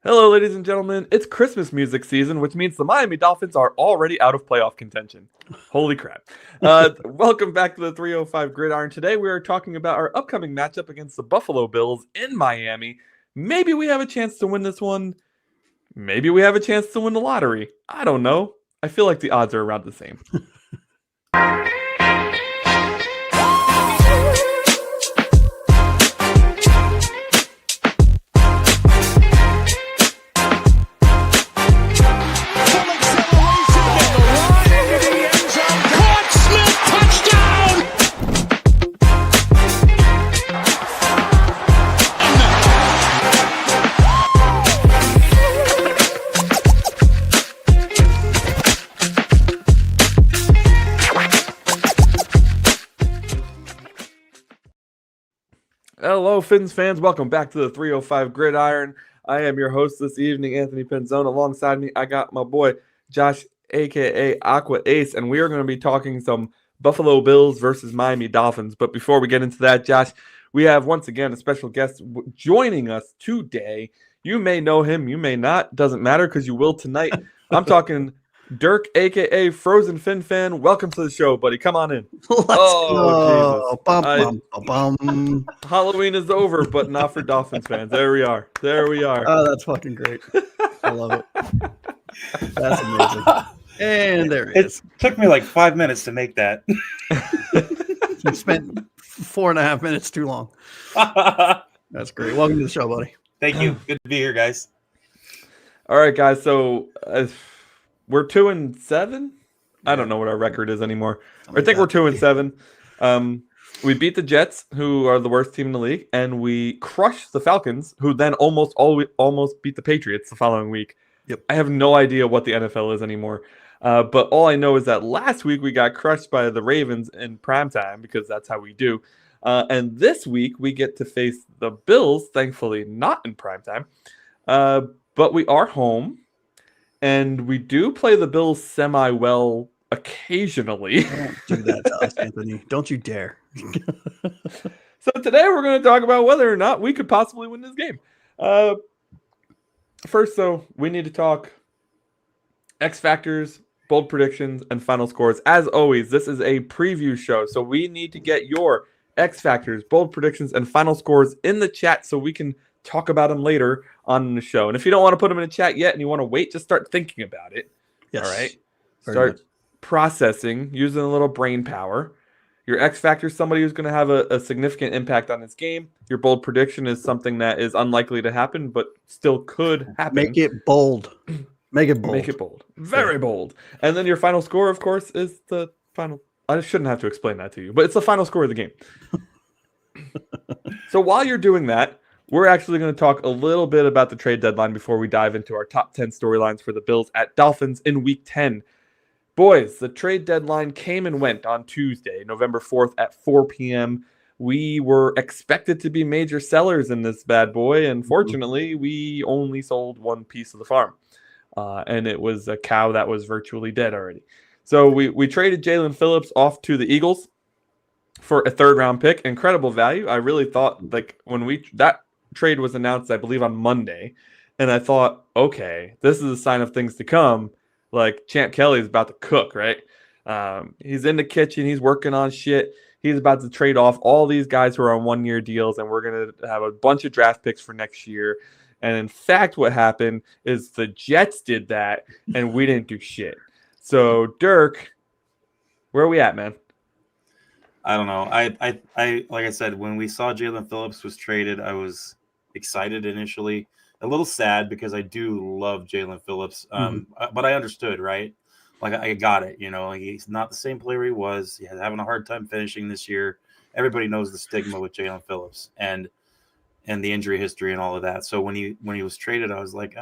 Hello, ladies and gentlemen. It's Christmas music season, which means the Miami Dolphins are already out of playoff contention. Holy crap. Welcome back to the 305 Gridiron. Today we are talking about our upcoming matchup against the Buffalo Bills in Miami. Maybe we have a chance to win this one. Maybe we have a chance to win the lottery. I don't know. I feel like the odds are around the same. Hello, Fins fans. Welcome back to the 305 Gridiron. I am your host this evening, Anthony Penzone. Alongside me, I got my boy, Josh, a.k.a. Aqua Ace, and we are going to be talking some Buffalo Bills versus Miami Dolphins. But before we get into that, Josh, we have once again a special guest joining us today. You may know him, you may not. Doesn't matter because you will tonight. I'm talking Dirk, a.k.a. Frozen Fin Fan. Welcome to the show, buddy. Come on in. Let's go. Jesus. Halloween is over, but not for Dolphins fans. There we are. Oh, that's fucking great. I love it. That's amazing. And there it is. It took me like 5 minutes to make that. You spent 4.5 minutes too long. That's great. Welcome to the show, buddy. Thank you. Good to be here, guys. All right, guys. So we're 2-7. I don't know what our record is anymore. I think we're 2-7. We beat the Jets, who are the worst team in the league, and we crushed the Falcons, who then almost beat the Patriots the following week. Yep. I have no idea what the NFL is anymore. But all I know is that last week we got crushed by the Ravens in primetime because that's how we do. And this week we get to face the Bills, thankfully not in primetime. But we are home, and we do play the Bills semi-well occasionally. Don't do that to us, Anthony. Don't you dare. So today we're going to talk about whether or not we could possibly win this game. First, though, we need to talk X factors, bold predictions, and final scores. As always, this is a preview show, so we need to get your X factors, bold predictions, and final scores in the chat so we can talk about them later on the show. And if you don't want to put them in the chat yet and you want to wait, just start thinking about it. Yes. All right? Start processing, using a little brain power. Your X factor is somebody who's going to have a significant impact on this game. Your bold prediction is something that is unlikely to happen, but still could happen. Make it bold. Make it bold. Make it bold. Very bold. And then your final score, of course, is the final. I shouldn't have to explain that to you, but it's the final score of the game. So while you're doing that, we're actually going to talk a little bit about the trade deadline before we dive into our top 10 storylines for the Bills at Dolphins in Week 10. Boys, the trade deadline came and went on Tuesday, November 4th at 4 p.m. We were expected to be major sellers in this bad boy. Unfortunately, we only sold one piece of the farm. And it was a cow that was virtually dead already. So we traded Jaelan Phillips off to the Eagles for a third-round pick. Incredible value. I really thought, like, when that trade was announced, I believe, on Monday. And I thought, okay, this is a sign of things to come. Like, Champ Kelly is about to cook, right? He's in the kitchen. He's working on shit. He's about to trade off all these guys who are on one-year deals, and we're going to have a bunch of draft picks for next year. And in fact, what happened is the Jets did that, and we didn't do shit. So, Dirk, where are we at, man? I don't know. I like I said, when we saw Jaelan Phillips was traded, I was excited initially. A little sad because I do love Jaelan Phillips, but I understood, right? Like, I got it. You know, he's not the same player he was. He's having a hard time finishing this year. Everybody knows the stigma with Jaelan Phillips and the injury history and all of that. So when he was traded, I was like,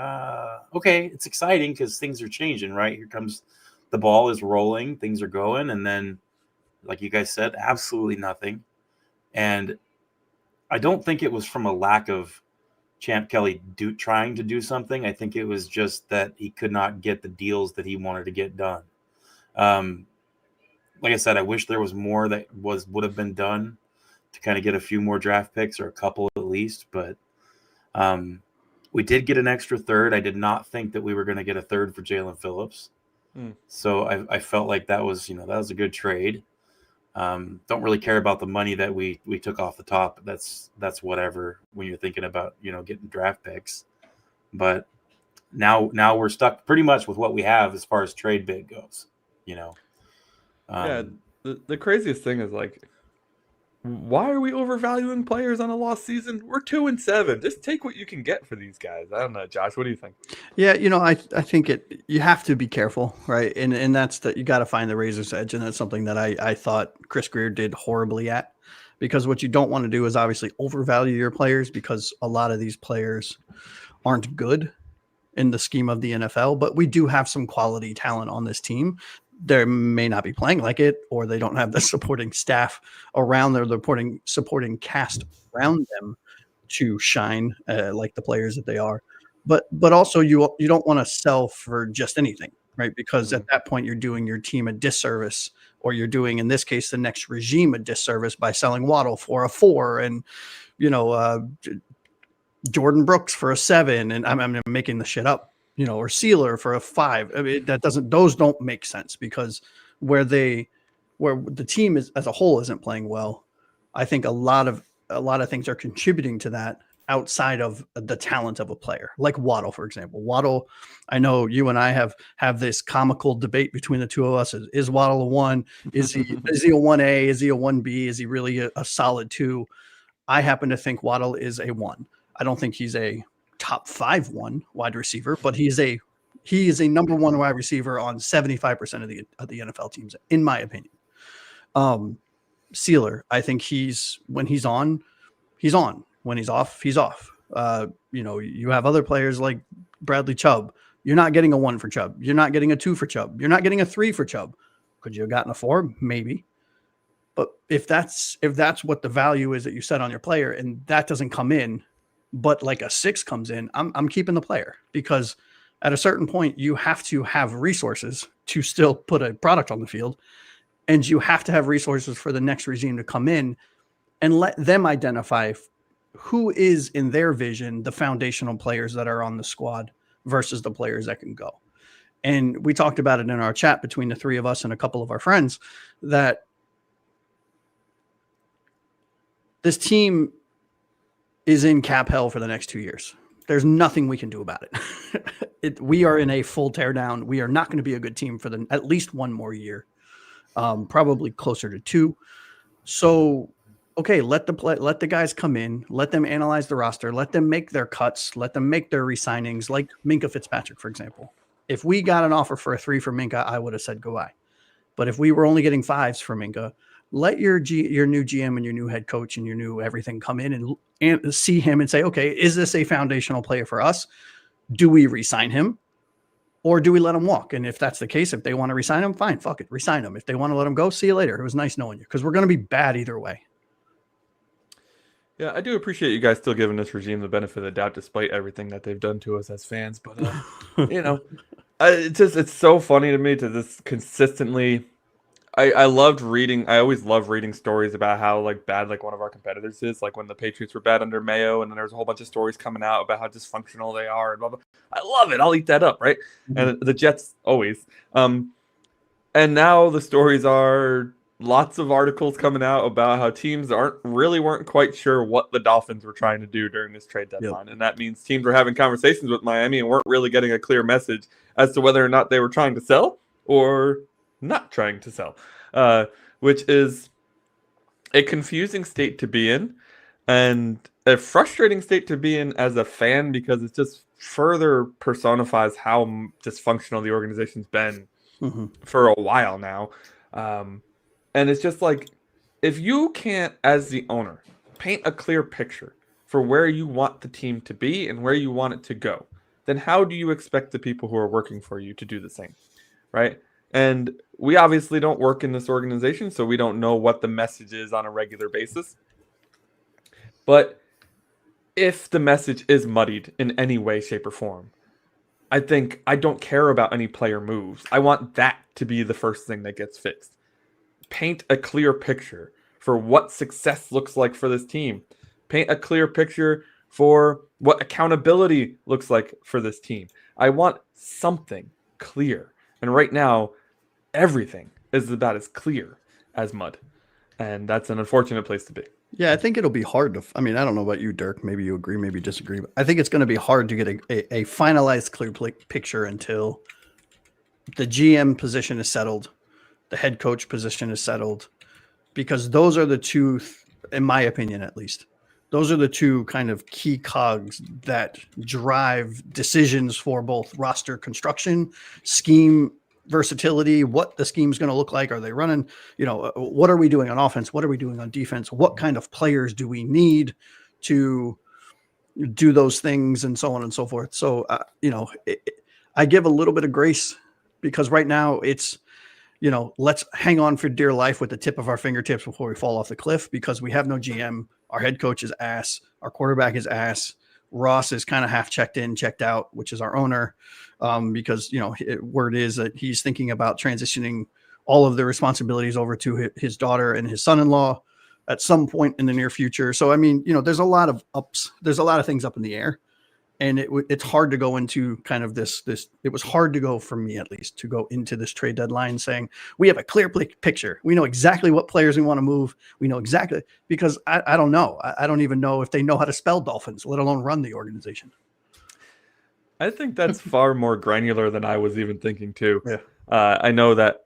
okay, it's exciting because things are changing, right? Here comes the ball is rolling, things are going, and then, like you guys said, absolutely nothing. And I don't think it was from a lack of Champ Kelly trying to do something. I think it was just that he could not get the deals that he wanted to get done. Like I said, I wish there was more that would have been done to kind of get a few more draft picks or a couple at least. But We did get an extra third. I did not think that we were going to get a third for Jaelan Phillips. So I felt like that was a good trade. Don't really care about the money that we took off the top. That's whatever when you're thinking about getting draft picks. But now we're stuck pretty much with what we have as far as trade bait goes. Yeah, the craziest thing is like, why are we overvaluing players on a lost season? We're 2-7. Just take what you can get for these guys. I don't know, Josh. What do you think? Yeah, I think you have to be careful, right? And that's that you got to find the razor's edge, and that's something that I thought Chris Grier did horribly at, because what you don't want to do is obviously overvalue your players, because a lot of these players aren't good in the scheme of the NFL, but we do have some quality talent on this team. They may not be playing like it, or they don't have the supporting staff around their supporting cast around them to shine like the players that they are. But also you don't want to sell for just anything, right? Because at that point you're doing your team a disservice, or you're doing, in this case, the next regime a disservice by selling Waddle for a 4 and Jordan Brooks for a 7, and I'm making the shit up. Or Sealer for a 5. I mean, those don't make sense, because where the team is as a whole isn't playing well. I think a lot of things are contributing to that outside of the talent of a player, like Waddle, for example. Waddle, I know you and I have this comical debate between the two of us. Is Waddle a 1? Is he a 1A? Is he a 1B? Is he really a solid 2? I happen to think Waddle is a 1. I don't think he's a top 5 wide receiver, but he is a number 1 wide receiver on 75% of the NFL teams, in my opinion. Sealer, I think when he's on, he's on. When he's off, he's off. You have other players like Bradley Chubb. You're not getting a 1 for Chubb. You're not getting a 2 for Chubb. You're not getting a 3 for Chubb. Could you have gotten a 4? Maybe. But if that's what the value is that you set on your player, and that doesn't come in, but like a 6 comes in, I'm keeping the player, because at a certain point you have to have resources to still put a product on the field, and you have to have resources for the next regime to come in and let them identify who is, in their vision, the foundational players that are on the squad versus the players that can go. And we talked about it in our chat between the three of us and a couple of our friends, that this team is in cap hell for the next 2 years. There's nothing we can do about it. We are in a full teardown. We are not going to be a good team for at least 1 more year, probably closer to 2. So, okay, let the guys come in, let them analyze the roster, let them make their cuts, let them make their re-signings, like Minkah Fitzpatrick, for example. If we got an offer for a 3 for Minkah, I would have said goodbye. But if we were only getting 5s for Minkah, let your new GM and your new head coach and your new everything come in and see him and say, okay, is this a foundational player for us? Do we re-sign him, or do we let him walk? And if that's the case, if they want to re-sign him, fine, fuck it, re-sign him. If they want to let him go, see you later. It was nice knowing you, because we're going to be bad either way. Yeah, I do appreciate you guys still giving this regime the benefit of the doubt, despite everything that they've done to us as fans. But it's so funny to me to just consistently. I loved reading. I always love reading stories about how bad one of our competitors is. Like when the Patriots were bad under Mayo, and then there's a whole bunch of stories coming out about how dysfunctional they are and blah blah. I love it. I'll eat that up, right? Mm-hmm. And the Jets always. And now the stories are lots of articles coming out about how teams weren't quite sure what the Dolphins were trying to do during this trade deadline, and that means teams were having conversations with Miami and weren't really getting a clear message as to whether or not they were trying to sell or not trying to sell, which is a confusing state to be in and a frustrating state to be in as a fan, because it just further personifies how dysfunctional the organization's been for a while now. And it's just like, if you can't, as the owner, paint a clear picture for where you want the team to be and where you want it to go, then how do you expect the people who are working for you to do the same, right? And we obviously don't work in this organization, so we don't know what the message is on a regular basis. But if the message is muddied in any way, shape, or form, I think I don't care about any player moves. I want that to be the first thing that gets fixed. Paint a clear picture for what success looks like for this team. Paint a clear picture for what accountability looks like for this team. I want something clear. And right now, everything is about as clear as mud. And that's an unfortunate place to be. Yeah, I think it'll be hard to. I mean, I don't know about you, Dirk. Maybe you agree, maybe disagree. But I think it's going to be hard to get a finalized, clear picture until the GM position is settled, the head coach position is settled, because those are the two, in my opinion, at least, those are the two kind of key cogs that drive decisions for both roster construction, scheme versatility, what the scheme's going to look like. Are they running, what are we doing on offense? What are we doing on defense? What kind of players do we need to do those things, and so on and so forth. So, I give a little bit of grace, because right now it's, let's hang on for dear life with the tip of our fingertips before we fall off the cliff, because we have no GM. Our head coach is ass. Our quarterback is ass. Ross is kind of half checked in, checked out, which is our owner, because, word is that he's thinking about transitioning all of the responsibilities over to his daughter and his son-in-law at some point in the near future. So, I mean, there's a lot of ups. There's a lot of things up in the air. And it's hard to go into kind of this. It was hard to go, for me at least, to go into this trade deadline saying we have a clear picture. We know exactly what players we want to move. We know exactly, because I don't know. I don't even know if they know how to spell Dolphins, let alone run the organization. I think that's far more granular than I was even thinking too. Yeah. I know that,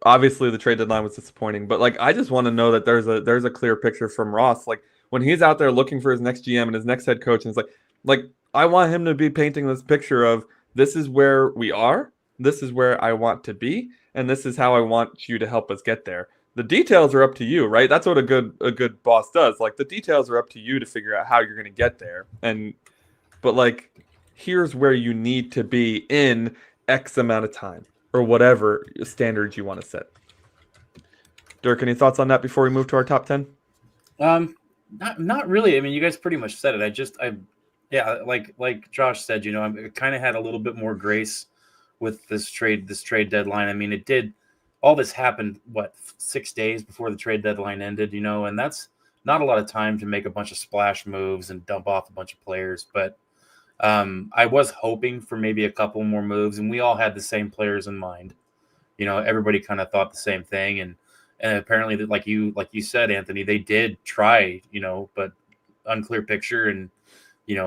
obviously the trade deadline was disappointing, but like, I just want to know that there's a clear picture from Ross. Like, when he's out there looking for his next GM and his next head coach, and it's like I want him to be painting this picture of, this is where we are, this is where I want to be, and this is how I want you to help us get there. The details are up to you, right? That's what a good boss does. Like, the details are up to you to figure out how you're going to get there. But like, here's where you need to be in X amount of time, or whatever standards you want to set. Dirk, any thoughts on that before we move to our top 10? Not really. I mean, you guys pretty much said it. Yeah, like Josh said, I kind of had a little bit more grace with this trade deadline. I mean, all this happened, 6 days before the trade deadline ended, and that's not a lot of time to make a bunch of splash moves and dump off a bunch of players. But I was hoping for maybe a couple more moves, and we all had the same players in mind. Everybody kind of thought the same thing, and apparently, like you said, Anthony, they did try, but unclear picture, and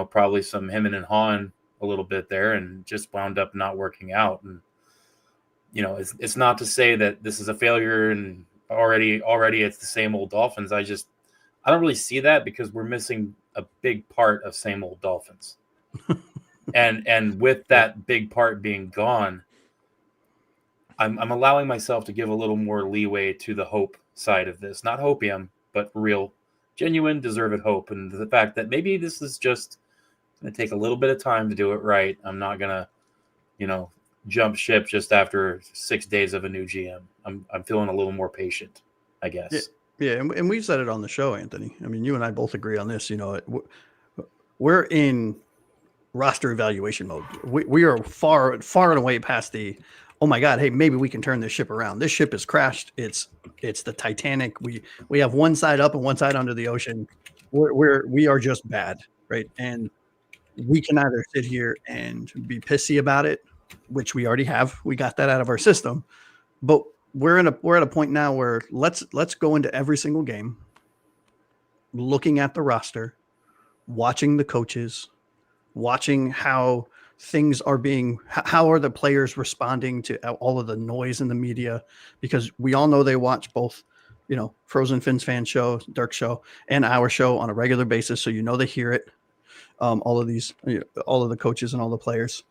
probably some hemming and hawing a little bit there, and just wound up not working out. And it's not to say that this is a failure and already it's the same old Dolphins. I don't really see that, because we're missing a big part of same old Dolphins. and with that big part being gone, I'm allowing myself to give a little more leeway to the hope side of this. Not hopium, but real, genuine, deserved hope. And the fact that maybe this is just going to take a little bit of time to do it right. I'm not going to, jump ship just after 6 days of a new GM. I'm feeling a little more patient, I guess. Yeah, and we said it on the show, Anthony. I mean, you and I both agree on this. We're in roster evaluation mode. We are far and away past the, oh my God, hey, maybe we can turn this ship around. This ship has crashed. It's the Titanic. We have one side up and one side under the ocean. We are just bad, right? And we can either sit here and be pissy about it, which we already have. We got that out of our system, but we're at a point now where let's go into every single game, looking at the roster, watching the coaches, watching how things are how are the players responding to all of the noise in the media, because we all know they watch both, Frozen Fins fan show, Dirk's show, and our show on a regular basis. So, they hear it. All of the coaches and all the players.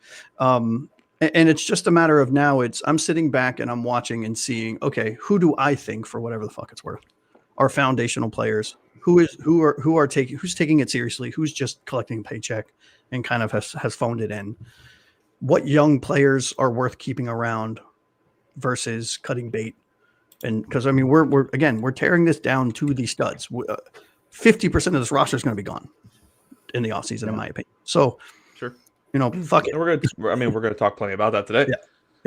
And it's just a matter of now I'm sitting back and I'm watching and seeing, okay, who do I think, for whatever the fuck it's worth, are foundational players, who's taking it seriously, who's just collecting a paycheck and kind of has phoned it in. What young players are worth keeping around versus cutting bait. And because, I mean, we're tearing this down to the studs. 50% of this roster is going to be gone in the offseason, in my opinion. So, sure. Fuck it. We're gonna talk plenty about that today. Yeah.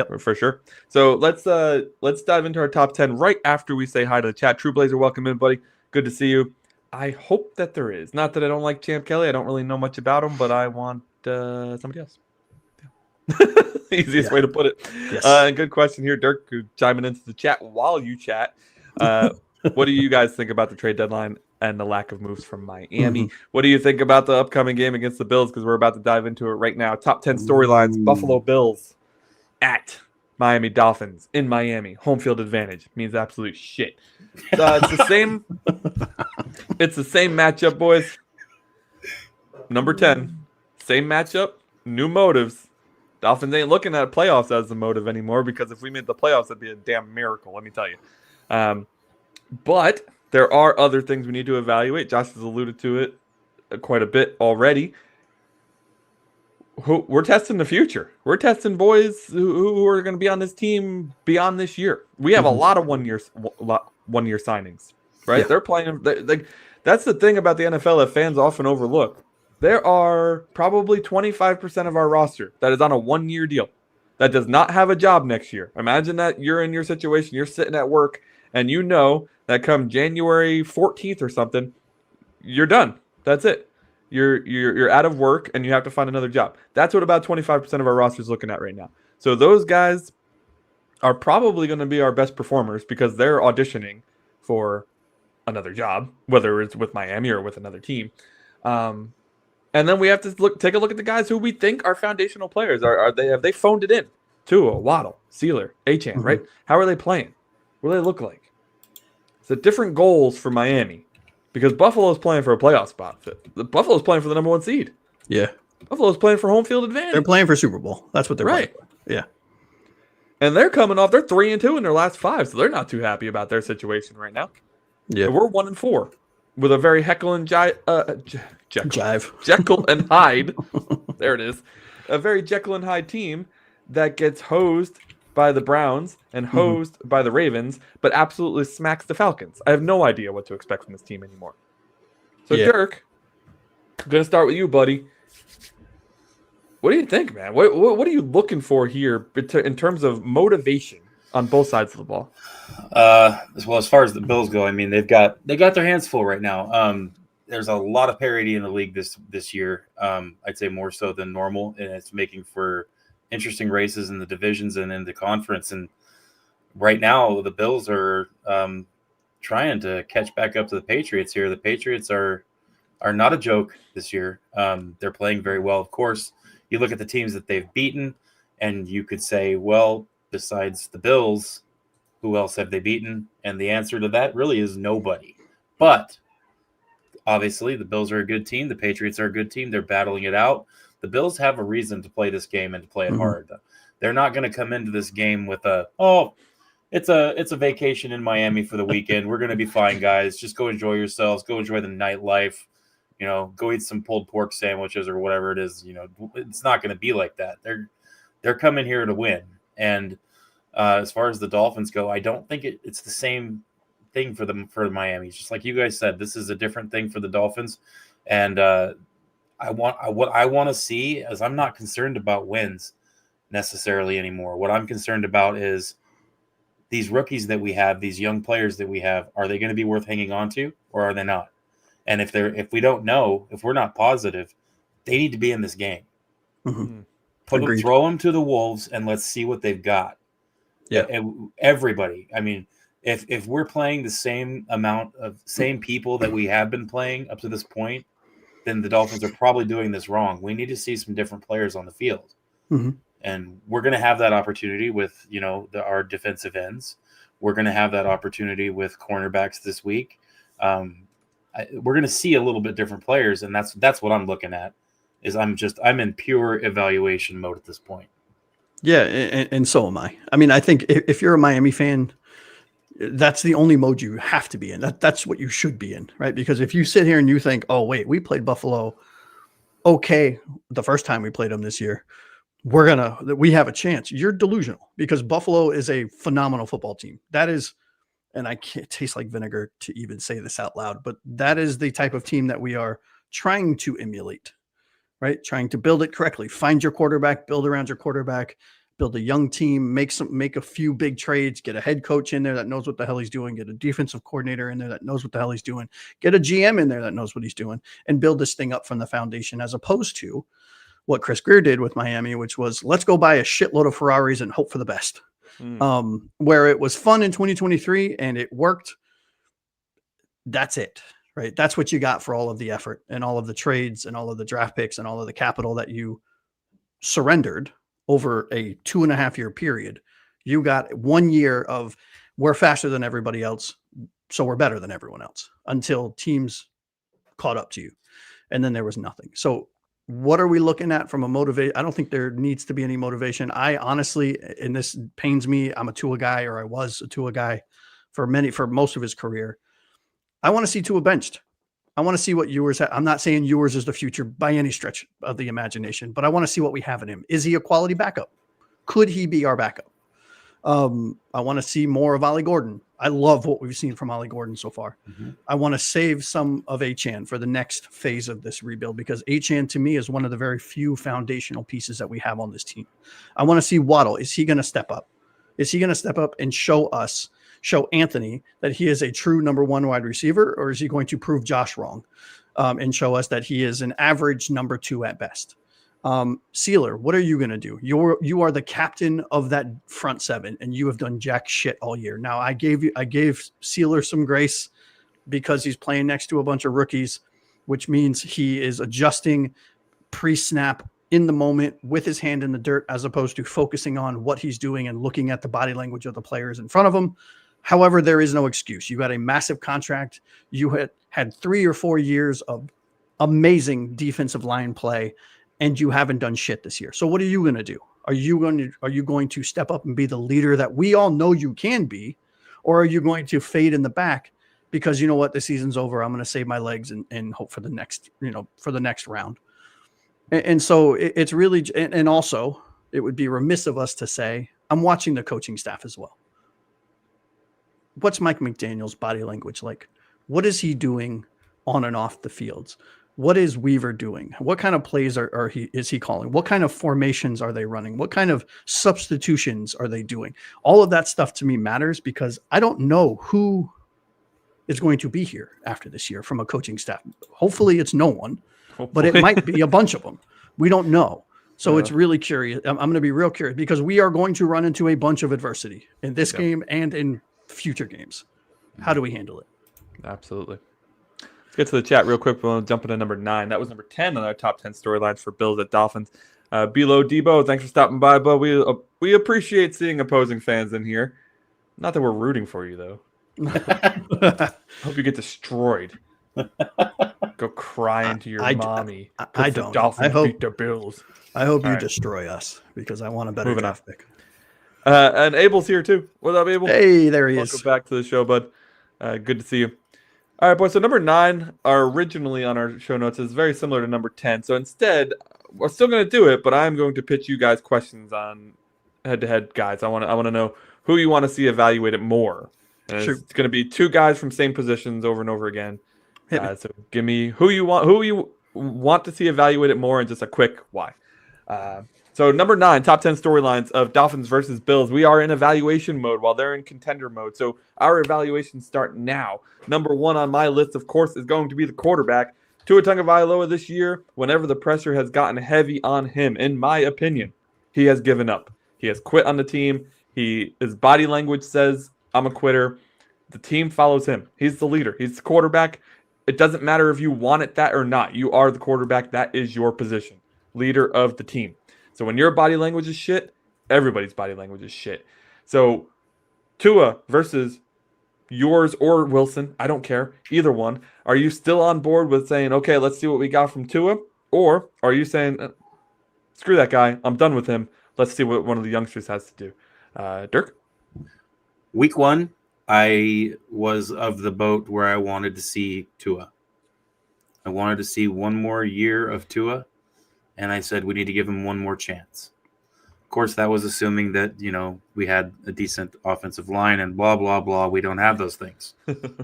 Yep. For sure. So let's dive into our top 10 right after we say hi to the chat. True Blazer, welcome in, buddy. Good to see you. I hope that there is. Not that I don't like Champ Kelly. I don't really know much about him, but I want somebody else. Easiest way to put it. Yes. Good question here, Dirk, who chiming into the chat while you chat. What do you guys think about the trade deadline and the lack of moves from Miami? What do you think about the upcoming game against the Bills? Because we're about to dive into it right now. Top 10 storylines. Buffalo Bills at Miami Dolphins in Miami. Home field advantage means absolute shit. It's the same. It's the same matchup, boys. Number 10. Same matchup. New motives. Dolphins ain't looking at playoffs as the motive anymore, because if we made the playoffs, that'd be a damn miracle, let me tell you. But there are other things we need to evaluate. Josh has alluded to it quite a bit already. We're testing the future. We're testing boys who are going to be on this team beyond this year. We have a lot of one-year signings, right? Yeah. They're playing. That's the thing about the NFL that fans often overlook. There are probably 25% of our roster that is on a one-year deal that does not have a job next year. Imagine that you're in your situation. You're sitting at work, and you know that come January 14th or something, you're done. That's it. You're out of work, and you have to find another job. That's what about 25% of our roster is looking at right now. So those guys are probably going to be our best performers because they're auditioning for another job, whether it's with Miami or with another team. And then we have to take a look at the guys who we think are foundational players. Have they phoned it in? Tua, Waddle, Sealer, Achane, right? How are they playing? What do they look like? It's different goals for Miami because Buffalo's playing for a playoff spot. Buffalo's playing for the number 1 seed. Yeah. Buffalo's playing for home field advantage. They're playing for Super Bowl. That's what they're right. playing for. Yeah. And they're coming off. They're 3-2 in their last 5, so they're not too happy about their situation right now. Yeah. And we're 1-4 with a very Jekyll and Jive. Jekyll and Hyde. There it is. A very Jekyll and Hyde team that gets hosed by the Browns and hosed by the Ravens, but absolutely smacks the Falcons. I have no idea what to expect from this team anymore. So, Dirk, I'm going to start with you, buddy. What do you think, man? What are you looking for here in terms of motivation on both sides of the ball? As far as the Bills go, I mean, they got their hands full right now. There's a lot of parity in the league this year. I'd say more so than normal, and it's making for interesting races in the divisions and in the conference. And right now, the Bills are trying to catch back up to the Patriots here. The Patriots are not a joke this year. They're playing very well. Of course, you look at the teams that they've beaten, and you could say, well, besides the Bills, who else have they beaten? And the answer to that really is nobody. But obviously, the Bills are a good team. The Patriots are a good team. They're battling it out. The Bills have a reason to play this game and to play it hard. They're not going to come into this game with it's a vacation in Miami for the weekend. We're going to be fine, guys. Just go enjoy yourselves. Go enjoy the nightlife. Go eat some pulled pork sandwiches or whatever it is. It's not going to be like that. They're coming here to win. And as far as the Dolphins go, I don't think it's the same thing for Miami. Just like you guys said, this is a different thing for the Dolphins. And what I want to see is I'm not concerned about wins necessarily anymore. What I'm concerned about is these rookies that we have, these young players that we have. Are they going to be worth hanging on to, or are they not? And if we don't know, if we're not positive, they need to be in this game. Throw them to the Wolves and let's see what they've got. Yeah. Everybody. I mean, if we're playing the same amount of same people that we have been playing up to this point, then the Dolphins are probably doing this wrong. We need to see some different players on the field. And we're going to have that opportunity with, our defensive ends. We're going to have that opportunity with cornerbacks this week. We're going to see a little bit different players, and that's what I'm looking at. I'm in pure evaluation mode at this point. Yeah, and so am I. I mean, I think if you're a Miami fan, that's the only mode you have to be in. That's what you should be in, right? Because if you sit here and you think, oh, wait, we played Buffalo okay the first time we played them this year, we have a chance. You're delusional because Buffalo is a phenomenal football team. That is, and I can't taste like vinegar to even say this out loud, but that is the type of team that we are trying to emulate, right? Trying to build it correctly. Find your quarterback, build around your quarterback, build a young team, make a few big trades, get a head coach in there that knows what the hell he's doing, get a defensive coordinator in there that knows what the hell he's doing, get a GM in there that knows what he's doing, and build this thing up from the foundation, as opposed to what Chris Grier did with Miami, which was let's go buy a shitload of Ferraris and hope for the best. Where it was fun in 2023 and it worked. That's it, right? That's what you got for all of the effort and all of the trades and all of the draft picks and all of the capital that you surrendered over a 2.5-year period. You got 1 year of we're faster than everybody else, so we're better than everyone else until teams caught up to you. And then there was nothing. So what are we looking at from a motivation? I don't think there needs to be any motivation. I honestly, and this pains me, I'm a Tua guy, or I was a Tua guy for most of his career. I want to see Tua benched. I want to see what Ewers I'm not saying Ewers is the future by any stretch of the imagination, but I want to see what we have in him. Is he a quality backup? Could he be our backup? I want to see more of Ollie Gordon. I love what we've seen from Ollie Gordon so far. I want to save some of Achane for the next phase of this rebuild, because Achane to me is one of the very few foundational pieces that we have on this team. I want to see Waddle. Is he going to step up? Is he going to step up and show Anthony that he is a true number 1 wide receiver, or is he going to prove Josh wrong and show us that he is an average number 2 at best? Sealer, what are you going to do? You are the captain of that front 7, and you have done jack shit all year. Now I gave Sealer some grace because he's playing next to a bunch of rookies, which means he is adjusting pre-snap in the moment with his hand in the dirt, as opposed to focusing on what he's doing and looking at the body language of the players in front of him. However, there is no excuse. You got a massive contract. You had 3 or 4 years of amazing defensive line play, and you haven't done shit this year. So what are you going to do? Are you going to step up and be the leader that we all know you can be, or are you going to fade in the back because you know what, the season's over, I'm going to save my legs and hope for the next round? And so it's really, and also it would be remiss of us to say, I'm watching the coaching staff as well. What's Mike McDaniel's body language like? What is he doing on and off the fields? What is Weaver doing? What kind of plays is he calling? What kind of formations are they running? What kind of substitutions are they doing? All of that stuff to me matters, because I don't know who is going to be here after this year from a coaching staff. Hopefully it's no one, but it might be a bunch of them. We don't know. So it's really curious. I'm going to be real curious, because we are going to run into a bunch of adversity in this game and in future games. How do we handle it? Absolutely. Let's get to the chat real quick. We'll jump into number 9. That was number 10 on our top 10 storylines for Bills at Dolphins. Below Debo, thanks for stopping by, but we appreciate seeing opposing fans in here. Not that we're rooting for you, though. Hope you get destroyed. Go cry into your mommy. I don't. Dolphins beat the Bills. I hope you destroy us, because I want a better draft pick. And Abel's here too. What up, Abel? Hey, there he is. Welcome back to the show, bud. Good to see you. All right, boys. So number 9, originally on our show notes, is very similar to number 10. So instead, we're still going to do it, but I'm going to pitch you guys questions on head-to-head guys. I want to know who you want to see evaluated more. And it's going to be 2 guys from same positions over and over again. So give me who you want to see evaluated more, and just a quick why. So number 9, top 10 storylines of Dolphins versus Bills. We are in evaluation mode while they're in contender mode. So our evaluations start now. Number 1 on my list, of course, is going to be the quarterback. Tua Tagovailoa this year, whenever the pressure has gotten heavy on him, in my opinion, he has given up. He has quit on the team. His body language says, I'm a quitter. The team follows him. He's the leader. He's the quarterback. It doesn't matter if you want it that or not. You are the quarterback. That is your position. Leader of the team. So when your body language is shit, everybody's body language is shit. So Tua versus yours or Wilson, I don't care, either one. Are you still on board with saying, okay, let's see what we got from Tua? Or are you saying, screw that guy, I'm done with him. Let's see what one of the youngsters has to do. Dirk? Week 1, I was of the boat where I wanted to see Tua. I wanted to see one more year of Tua. And I said, we need to give him one more chance. Of course, that was assuming that, we had a decent offensive line and blah, blah, blah. We don't have those things.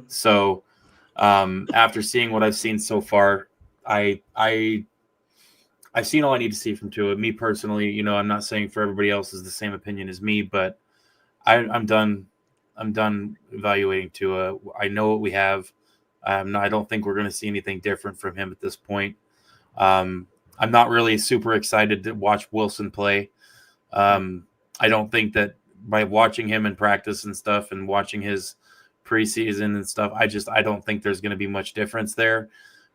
So after seeing what I've seen so far, I I've seen all I need to see from Tua. Me personally, I'm not saying for everybody else is the same opinion as me, but I'm done. I'm done evaluating Tua. I know what we have. I don't think we're going to see anything different from him at this point. I'm not really super excited to watch Wilson play. I don't think that by watching him in practice and stuff and watching his preseason and stuff, I don't think there's going to be much difference there.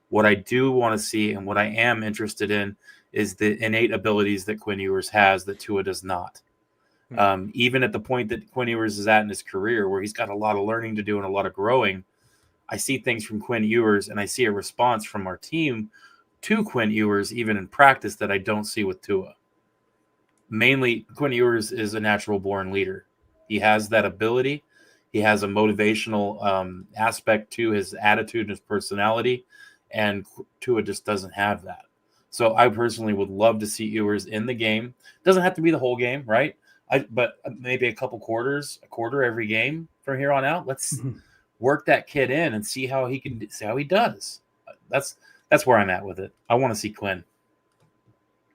What I do want to see and what I am interested in is the innate abilities that Quinn Ewers has that Tua does not. Even at the point that Quinn Ewers is at in his career, where he's got a lot of learning to do and a lot of growing, I see things from Quinn Ewers and I see a response from our team to Quinn Ewers, even in practice, that I don't see with Tua. Mainly, Quinn Ewers is a natural-born leader. He has that ability. He has a motivational aspect to his attitude and his personality, and Tua just doesn't have that. So I personally would love to see Ewers in the game. Doesn't have to be the whole game, right? But maybe a quarter every game from here on out. Let's work that kid in and see how he does. That's where I'm at with it. I want to see Quinn.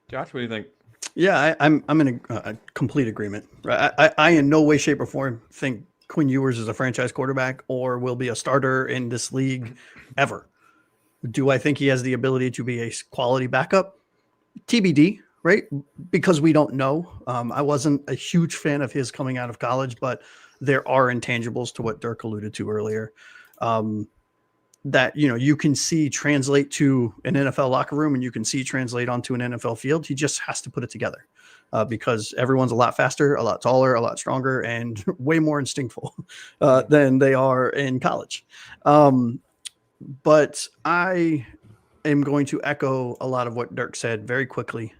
Josh, what do you think? Yeah, I'm in a complete agreement. I in no way, shape, or form think Quinn Ewers is a franchise quarterback or will be a starter in this league ever. Do I think he has the ability to be a quality backup? TBD, right? Because we don't know. I wasn't a huge fan of his coming out of college, but there are intangibles to what Dirk alluded to earlier. That you can see translate to an NFL locker room and you can see translate onto an NFL field. He just has to put it together because everyone's a lot faster, a lot taller, a lot stronger, and way more instinctful than they are in college. But I am going to echo a lot of what Dirk said very quickly.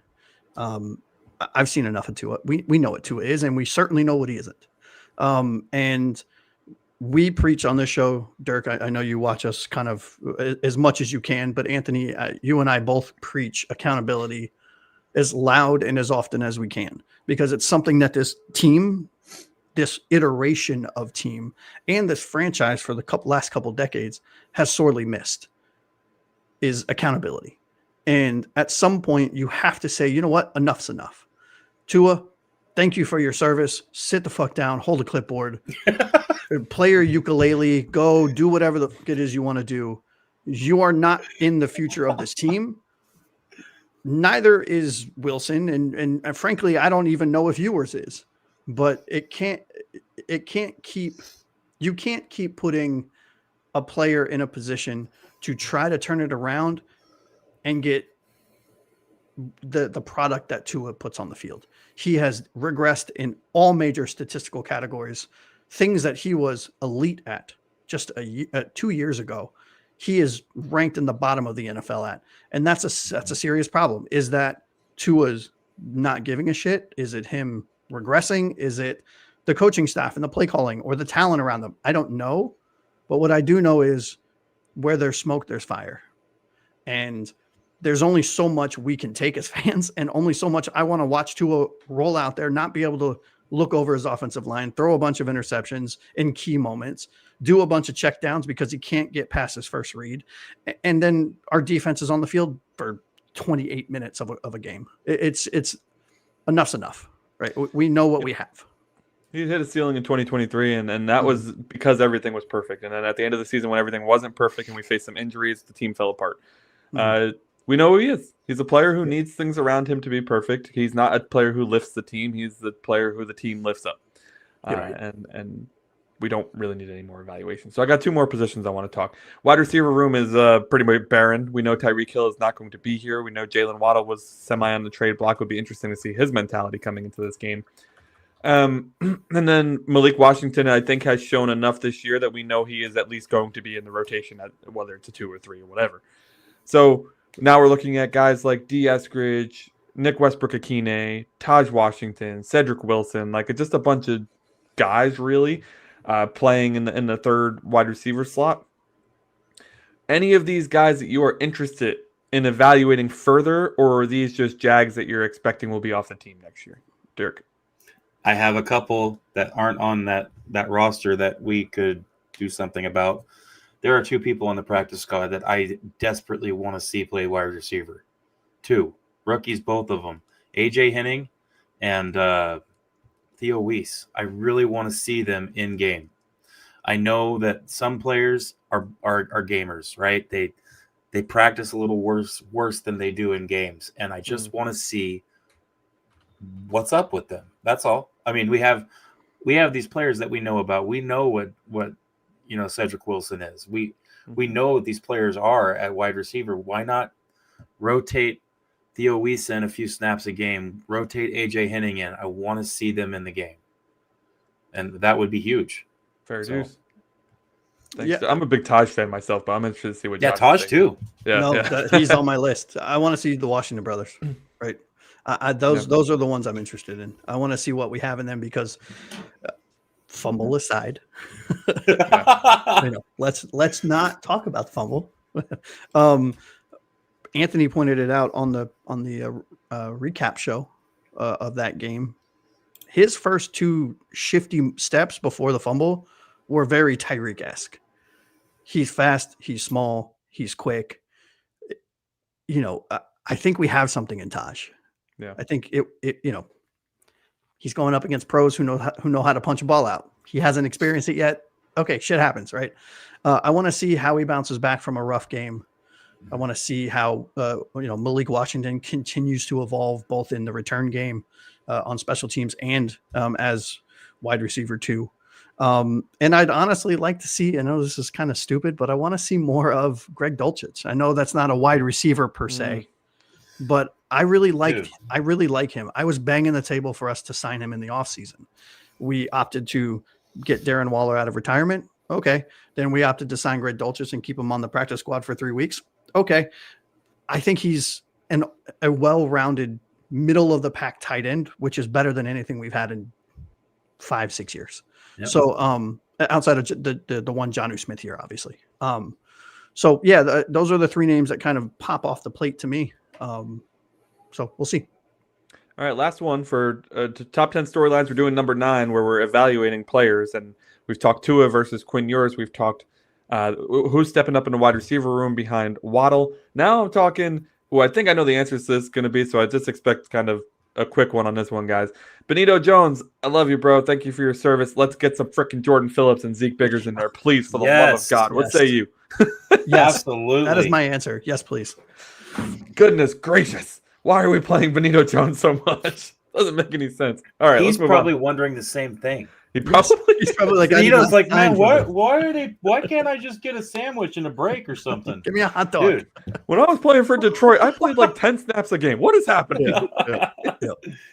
I've seen enough of Tua. We know what Tua is, and we certainly know what he isn't. And we preach on this show, Dirk. I know you watch us kind of as much as you can, but Anthony, you and I both preach accountability as loud and as often as we can, because it's something that this team, this iteration of team, and this franchise for the last couple decades has sorely missed, is accountability. And at some point you have to say, you know what, enough's enough. Tua, thank you for your service. Sit the fuck down, hold a clipboard, play your ukulele, go do whatever the fuck it is you want to do. You are not in the future of this team. Neither is Wilson. And frankly, I don't even know if Ewers is, but you can't keep putting a player in a position to try to turn it around and get the product that Tua puts on the field. He has regressed in all major statistical categories, things that he was elite at just 2 years ago. He is ranked in the bottom of the NFL at, and that's a serious problem. Is that Tua's not giving a shit? Is it him regressing? Is it the coaching staff and the play calling or the talent around them? I don't know. But what I do know is where there's smoke, there's fire. And there's only so much we can take as fans, and only so much I want to watch Tua roll out there, not be able to look over his offensive line, throw a bunch of interceptions in key moments, do a bunch of checkdowns because he can't get past his first read. And then our defense is on the field for 28 minutes of a game. It's enough's enough, right? We know what we have. He hit a ceiling in 2023, and that was because everything was perfect. And then at the end of the season, when everything wasn't perfect and we faced some injuries, the team fell apart. We know who he is. He's a player who needs things around him to be perfect. He's not a player who lifts the team. He's the player who the team lifts up. And we don't really need any more evaluation. So I got two more positions I want to talk. Wide receiver room is pretty much barren. We know Tyreek Hill is not going to be here. We know Jalen Waddle was semi on the trade block. Would be interesting to see his mentality coming into this game. And then Malik Washington, I think, has shown enough this year that we know he is at least going to be in the rotation, whether it's a 2 or 3 or whatever. So now we're looking at guys like D. Eskridge, Nick Westbrook-Akine, Taj Washington, Cedric Wilson, like just a bunch of guys really playing in the third wide receiver slot. Any of these guys that you are interested in evaluating further, or are these just Jags that you're expecting will be off the team next year? Dirk. I have a couple that aren't on that roster that we could do something about. There are 2 people on the practice squad that I desperately want to see play wide receiver. 2. rookies, both of them, AJ Henning and Theo Weiss. I really want to see them in game. I know that some players are gamers, right? They practice a little worse than they do in games, and I just want to see what's up with them. That's all. I mean, we have these players that we know about. We know what Cedric Wilson is. We know what these players are at wide receiver. Why not rotate Theo Weiss in a few snaps a game? Rotate AJ Henning in. I want to see them in the game, and that would be huge. Fair dues. Yeah. I'm a big Taj fan myself, but I'm interested to see what. Yeah, Taj too. Yeah, no, he's on my list. I want to see the Washington brothers, right? Those are the ones I'm interested in. I want to see what we have in them because, fumble aside, let's not talk about the fumble. Anthony pointed it out on the recap show of that game. His first two shifty steps before the fumble were very Tyreek-esque. He's fast. He's small. He's quick. I think we have something in Taj. Yeah. I think he's going up against pros who know how to punch a ball out. He hasn't experienced it yet. Okay, shit happens, right? I want to see how he bounces back from a rough game. I want to see how Malik Washington continues to evolve both in the return game, on special teams, and as wide receiver too. And I'd honestly like to see, I know this is kind of stupid, but I want to see more of Greg Dulcich. I know that's not a wide receiver per se, but I really like him. I was banging the table for us to sign him in the offseason. We opted to get Darren Waller out of retirement. Okay. Then we opted to sign Greg Dulcich and keep him on the practice squad for 3 weeks. Okay. I think he's a well-rounded middle of the pack tight end, which is better than anything we've had in 5-6 years. Yep. So outside of the one Jonnu Smith here, obviously. So yeah, those are the three names that kind of pop off the plate to me. So we'll see. All right, last one for top 10 storylines. We're doing number 9, where we're evaluating players, and we've talked Tua versus Quinn Ewers. We've talked who's stepping up in the wide receiver room behind Waddle. Now I'm talking who I think I know the answer to this is going to be, so I just expect kind of a quick one on this one, guys. Benito Jones, I love you, bro. Thank you for your service. Let's get some freaking Jordan Phillips and Zeke Biggers in there, please, for the love of God. What say you? Yes, absolutely. That is my answer. Yes, please. Goodness gracious. Why are we playing Benito Jones so much? Doesn't make any sense. All right, he's probably wondering the same thing. He's probably like, Benito's like, man, why can't I just get a sandwich and a break or something? Give me a hot dog. Dude, when I was playing for Detroit, I played like 10 snaps a game. What is happening?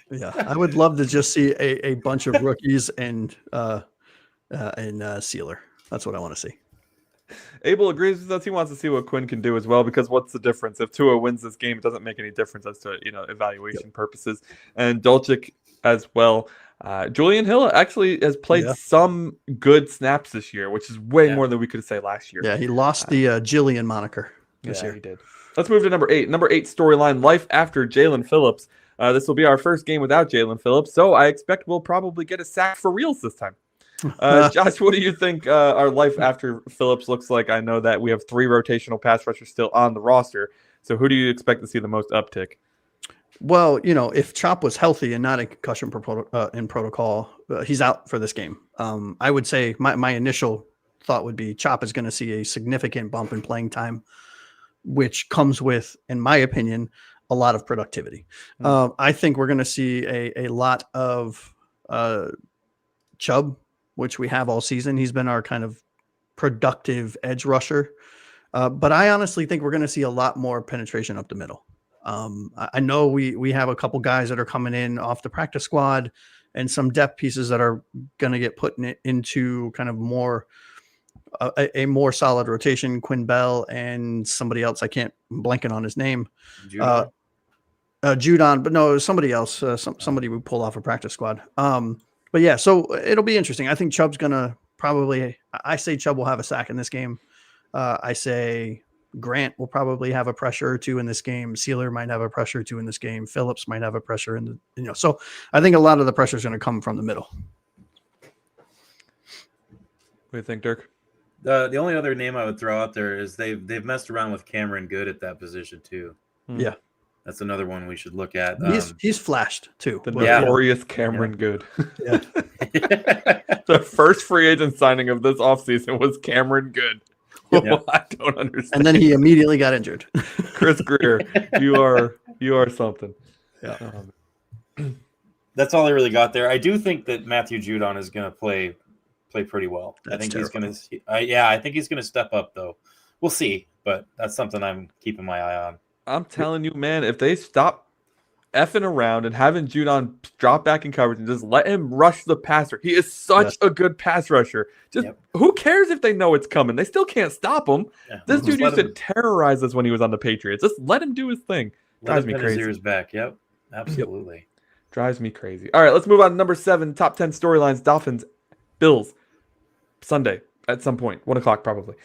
Yeah. I would love to just see a bunch of rookies and Sealer. That's what I want to see. Abel agrees with us. He wants to see what Quinn can do as well, because what's the difference? If Tua wins this game, it doesn't make any difference as to evaluation purposes. And Dulcich as well. Julian Hill actually has played some good snaps this year, which is way more than we could say last year. Yeah, he lost the Jillian moniker this year. He did. Let's move to number 8. Number 8 storyline, life after Jaelan Phillips. This will be our first game without Jaelan Phillips, so I expect we'll probably get a sack for reals this time. Josh, what do you think our life after Phillips looks like? I know that we have 3 rotational pass rushers still on the roster, so who do you expect to see the most uptick? Well, if Chop was healthy and not in concussion protocol, he's out for this game. I would say my initial thought would be Chop is going to see a significant bump in playing time, which comes with, in my opinion, a lot of productivity. I think we're going to see a lot of Chubb, which we have all season. He's been our kind of productive edge rusher. But I honestly think we're going to see a lot more penetration up the middle. I know we have a couple guys that are coming in off the practice squad and some depth pieces that are going to get put into kind of more a more solid rotation. Quinn Bell and somebody else. I can't blanking on his name. Judon, but no, it was somebody else. Somebody we pull off a practice squad. But yeah, so it'll be interesting. I think Chubb's going to I say Chubb will have a sack in this game. I say Grant will probably have a pressure or 2 in this game. Sealer might have a pressure or 2 in this game. Phillips might have a pressure so I think a lot of the pressure is going to come from the middle. What do you think, Dirk? The only other name I would throw out there is they've messed around with Cameron Good at that position too. Yeah. That's another one we should look at. He's flashed too. The Yeah. notorious Cameron Good. Yeah. The first free agent signing of this offseason was Cameron Good. Yep. I don't understand. And then he immediately got injured. Chris Grier, you are something. Yeah. That's all I really got there. I do think that Matthew Judon is going to play pretty well. That's I think terrifying. he's going to. I think he's going to step up, though. We'll see, but that's something I'm keeping my eye on. I'm telling you, man, if they stop effing around and having Judon drop back in coverage and just let him rush the passer, he is such a good pass rusher. Just who cares if they know it's coming? They still can't stop him. Yeah. This dude used to terrorize us when he was on the Patriots. Just let him do his thing. Drives me crazy. His ears back. Yep, absolutely. Yep. Drives me crazy. All right, let's move on to number 7, top 10 storylines. Dolphins, Bills, Sunday at some point, 1:00 probably.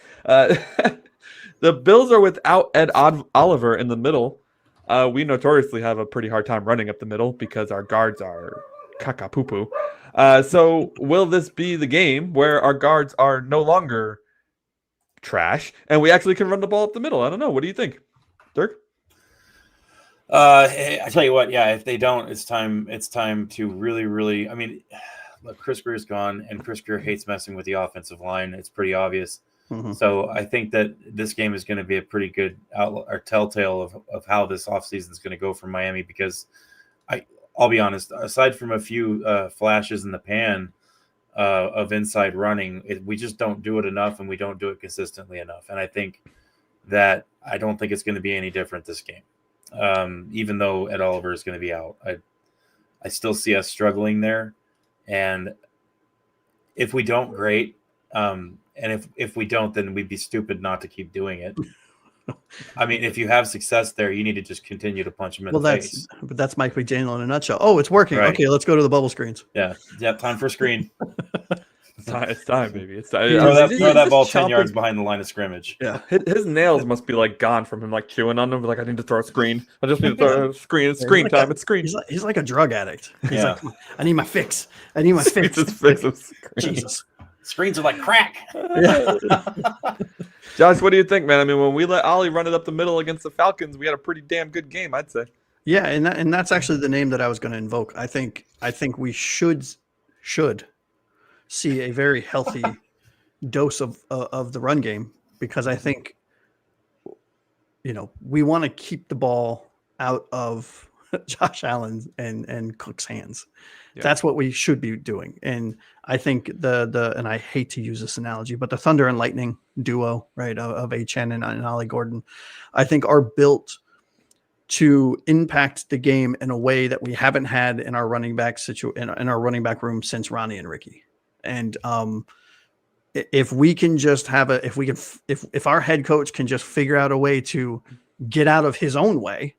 The Bills are without Ed Oliver in the middle. We notoriously have a pretty hard time running up the middle because our guards are caca-poo-poo. So will this be the game where our guards are no longer trash and we actually can run the ball up the middle? I don't know. What do you think, Dirk? I tell you what, yeah, if they don't, it's time to really, I mean, look, Chris Grier's gone, and Chris Grier hates messing with the offensive line. It's pretty obvious. Mm-hmm. So I think that this game is going to be a pretty good telltale of how this offseason is going to go for Miami, because I'll be honest, aside from a few flashes in the pan of inside running, we just don't do it enough, and we don't do it consistently enough. And I think that I don't think it's going to be any different this game. Even though Ed Oliver is going to be out, I still see us struggling there. And if we don't, great. And if we don't, then we'd be stupid not to keep doing it. I mean, if you have success there, you need to just continue to punch them in the face. But that's Mike McDaniel in a nutshell. Oh, it's working. Right. Okay, let's go to the bubble screens. Yeah. Time for screen. It's time, baby. It's time. Throw that ball 10 chomping. yards behind the line of scrimmage. Yeah. His nails must be like gone from him like chewing on them. Like, I need to throw a screen. I just need to throw a screen. It's screen time. It's screen. He's like a drug addict. He's Yeah. like, "Come on, I need my fix. I need my fix. Just fix of screen. Jesus. Screens are like crack. Yeah. Josh, what do you think, man? I mean, when we let Ollie run it up the middle against the Falcons, we had a pretty damn good game, I'd say. Yeah, and that's actually the name that I was going to invoke. I think we should see a very healthy dose of the run game, because I think, we want to keep the ball out of Josh Allen and Cook's hands. Yeah. That's what we should be doing. And I think and I hate to use this analogy, but the Thunder and Lightning duo, right, of H.N. and Ollie Gordon, I think are built to impact the game in a way that we haven't had in our running back in our running back room since Ronnie and Ricky. And if we can just if our head coach can just figure out a way to get out of his own way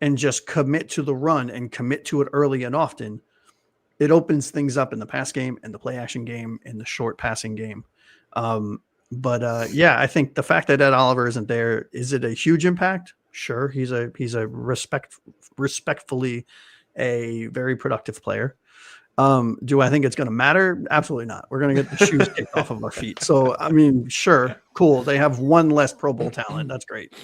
and just commit to the run and commit to it early and often, it opens things up in the pass game and the play action game and the short passing game. But I think the fact that Ed Oliver isn't there, is it a huge impact? Sure. He's a respectfully a very productive player. Do I think it's going to matter? Absolutely not. We're going to get the shoes kicked off of our feet. So, I mean, sure. Cool. They have one less Pro Bowl talent. That's great.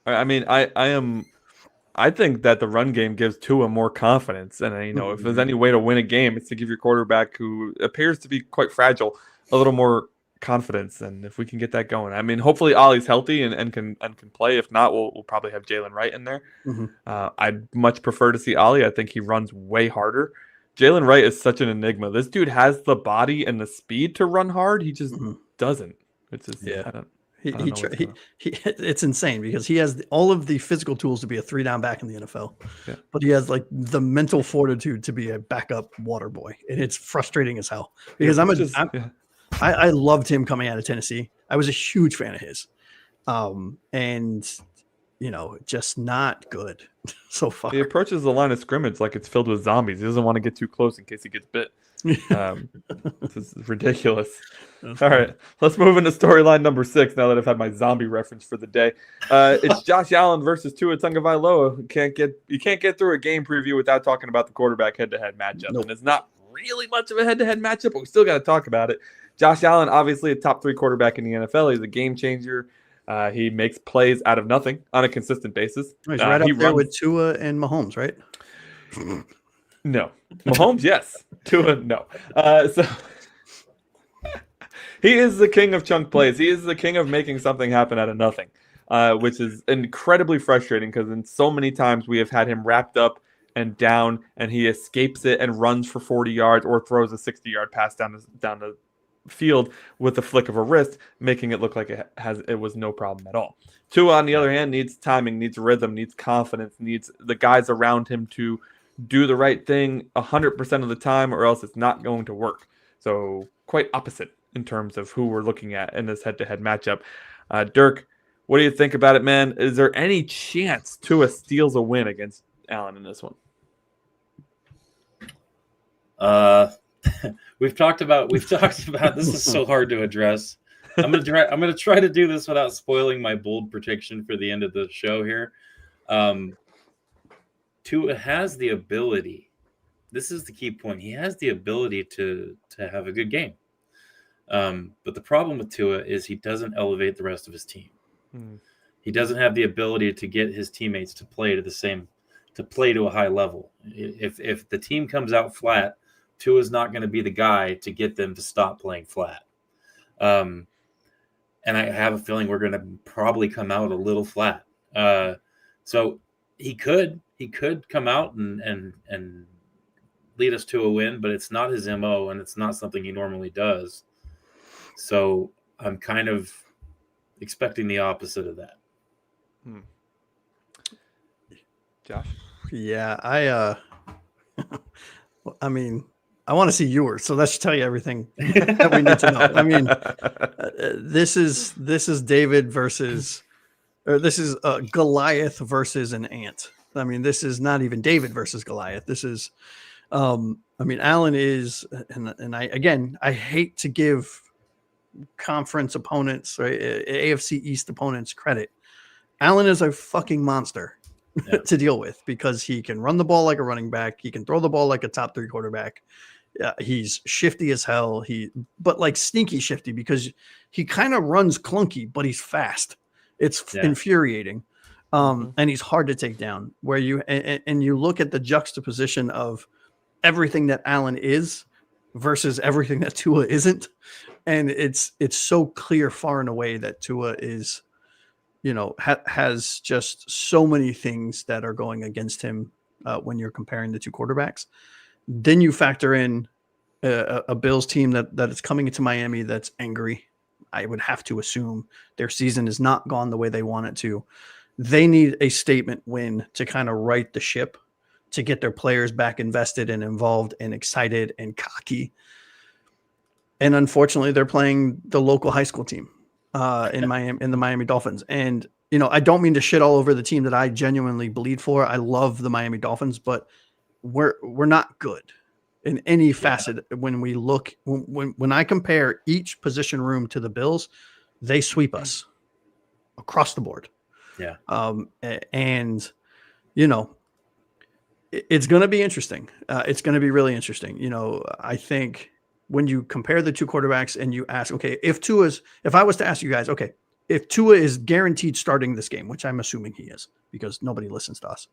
I mean, I think that the run game gives Tua more confidence. And, if there's any way to win a game, it's to give your quarterback, who appears to be quite fragile, a little more confidence. And if we can get that going, I mean, hopefully Ollie's healthy and can play. If not, we'll probably have Jalen Wright in there. Mm-hmm. I'd much prefer to see Ollie. I think he runs way harder. Jalen Wright is such an enigma. This dude has the body and the speed to run hard. He just doesn't. It's just, it's insane, because he has all of the physical tools to be a 3-down back in the NFL, but he has like the mental fortitude to be a backup water boy, and it's frustrating as hell, because I loved him coming out of Tennessee. I was a huge fan of his, and just not good so far. He approaches the line of scrimmage like it's filled with zombies. He doesn't want to get too close in case he gets bit. This is ridiculous. All right, let's move into storyline number 6 now that I've had my zombie reference for the day. It's Josh Allen versus Tua Tagovailoa. You can't get through a game preview without talking about the quarterback head-to-head matchup. Nope. And it's not really much of a head-to-head matchup, but we still got to talk about it. Josh Allen, obviously a top 3 quarterback in the NFL. He's a game changer. He makes plays out of nothing on a consistent basis. He's right up he there runs with Tua and Mahomes, right? No. Mahomes, yes. Tua, no. So he is the king of chunk plays. He is the king of making something happen out of nothing, which is incredibly frustrating because in so many times we have had him wrapped up and down, and he escapes it and runs for 40 yards or throws a 60-yard pass down the field with the flick of a wrist, making it look like it was no problem at all. Tua, on the other hand, needs timing, needs rhythm, needs confidence, needs the guys around him to do the right thing 100% of the time, or else it's not going to work. So quite opposite in terms of who we're looking at in this head-to-head matchup. Dirk, what do you think about it, man? Is there any chance Tua steals a win against Allen in this one? We've talked about this is so hard to address. I'm gonna try to do this without spoiling my bold prediction for the end of the show here. Tua has the ability. This is the key point. He has the ability to have a good game. But the problem with Tua is he doesn't elevate the rest of his team. He doesn't have the ability to get his teammates to play to a high level. If the team comes out flat, Tua is not going to be the guy to get them to stop playing flat. And I have a feeling we're going to probably come out a little flat. So he could come out and lead us to a win, but it's not his MO and it's not something he normally does. So I'm kind of expecting the opposite of that. Josh? Yeah, I mean, I want to see yours, so that should tell you everything that we need to know. I mean, this is David versus, or this is Goliath versus an ant. I mean, this is not even David versus Goliath. This is, I mean, Allen is, and I hate to give conference opponents, right, AFC East opponents credit. Allen is a fucking monster to deal with because he can run the ball like a running back. He can throw the ball like a top 3 quarterback. He's shifty as hell. But like sneaky shifty because he kind of runs clunky, but he's fast. It's infuriating. And he's hard to take down where you look at the juxtaposition of everything that Allen is versus everything that Tua isn't. And it's so clear far and away that Tua is, has just so many things that are going against him when you're comparing the two quarterbacks. Then you factor in a Bills team that is coming into Miami that's angry. I would have to assume their season has not gone the way they want it to. They need a statement win to kind of right the ship, to get their players back invested and involved and excited and cocky. And unfortunately, they're playing the local high school team in the Miami Dolphins. And, I don't mean to shit all over the team that I genuinely bleed for. I love the Miami Dolphins, but we're not good in any facet. When we look, when I compare each position room to the Bills, they sweep us across the board. Yeah. And, it's going to be interesting. It's going to be really interesting. I think when you compare the two quarterbacks and you ask, okay, if I was to ask you guys, okay, if Tua is guaranteed starting this game, which I'm assuming he is because nobody listens to us,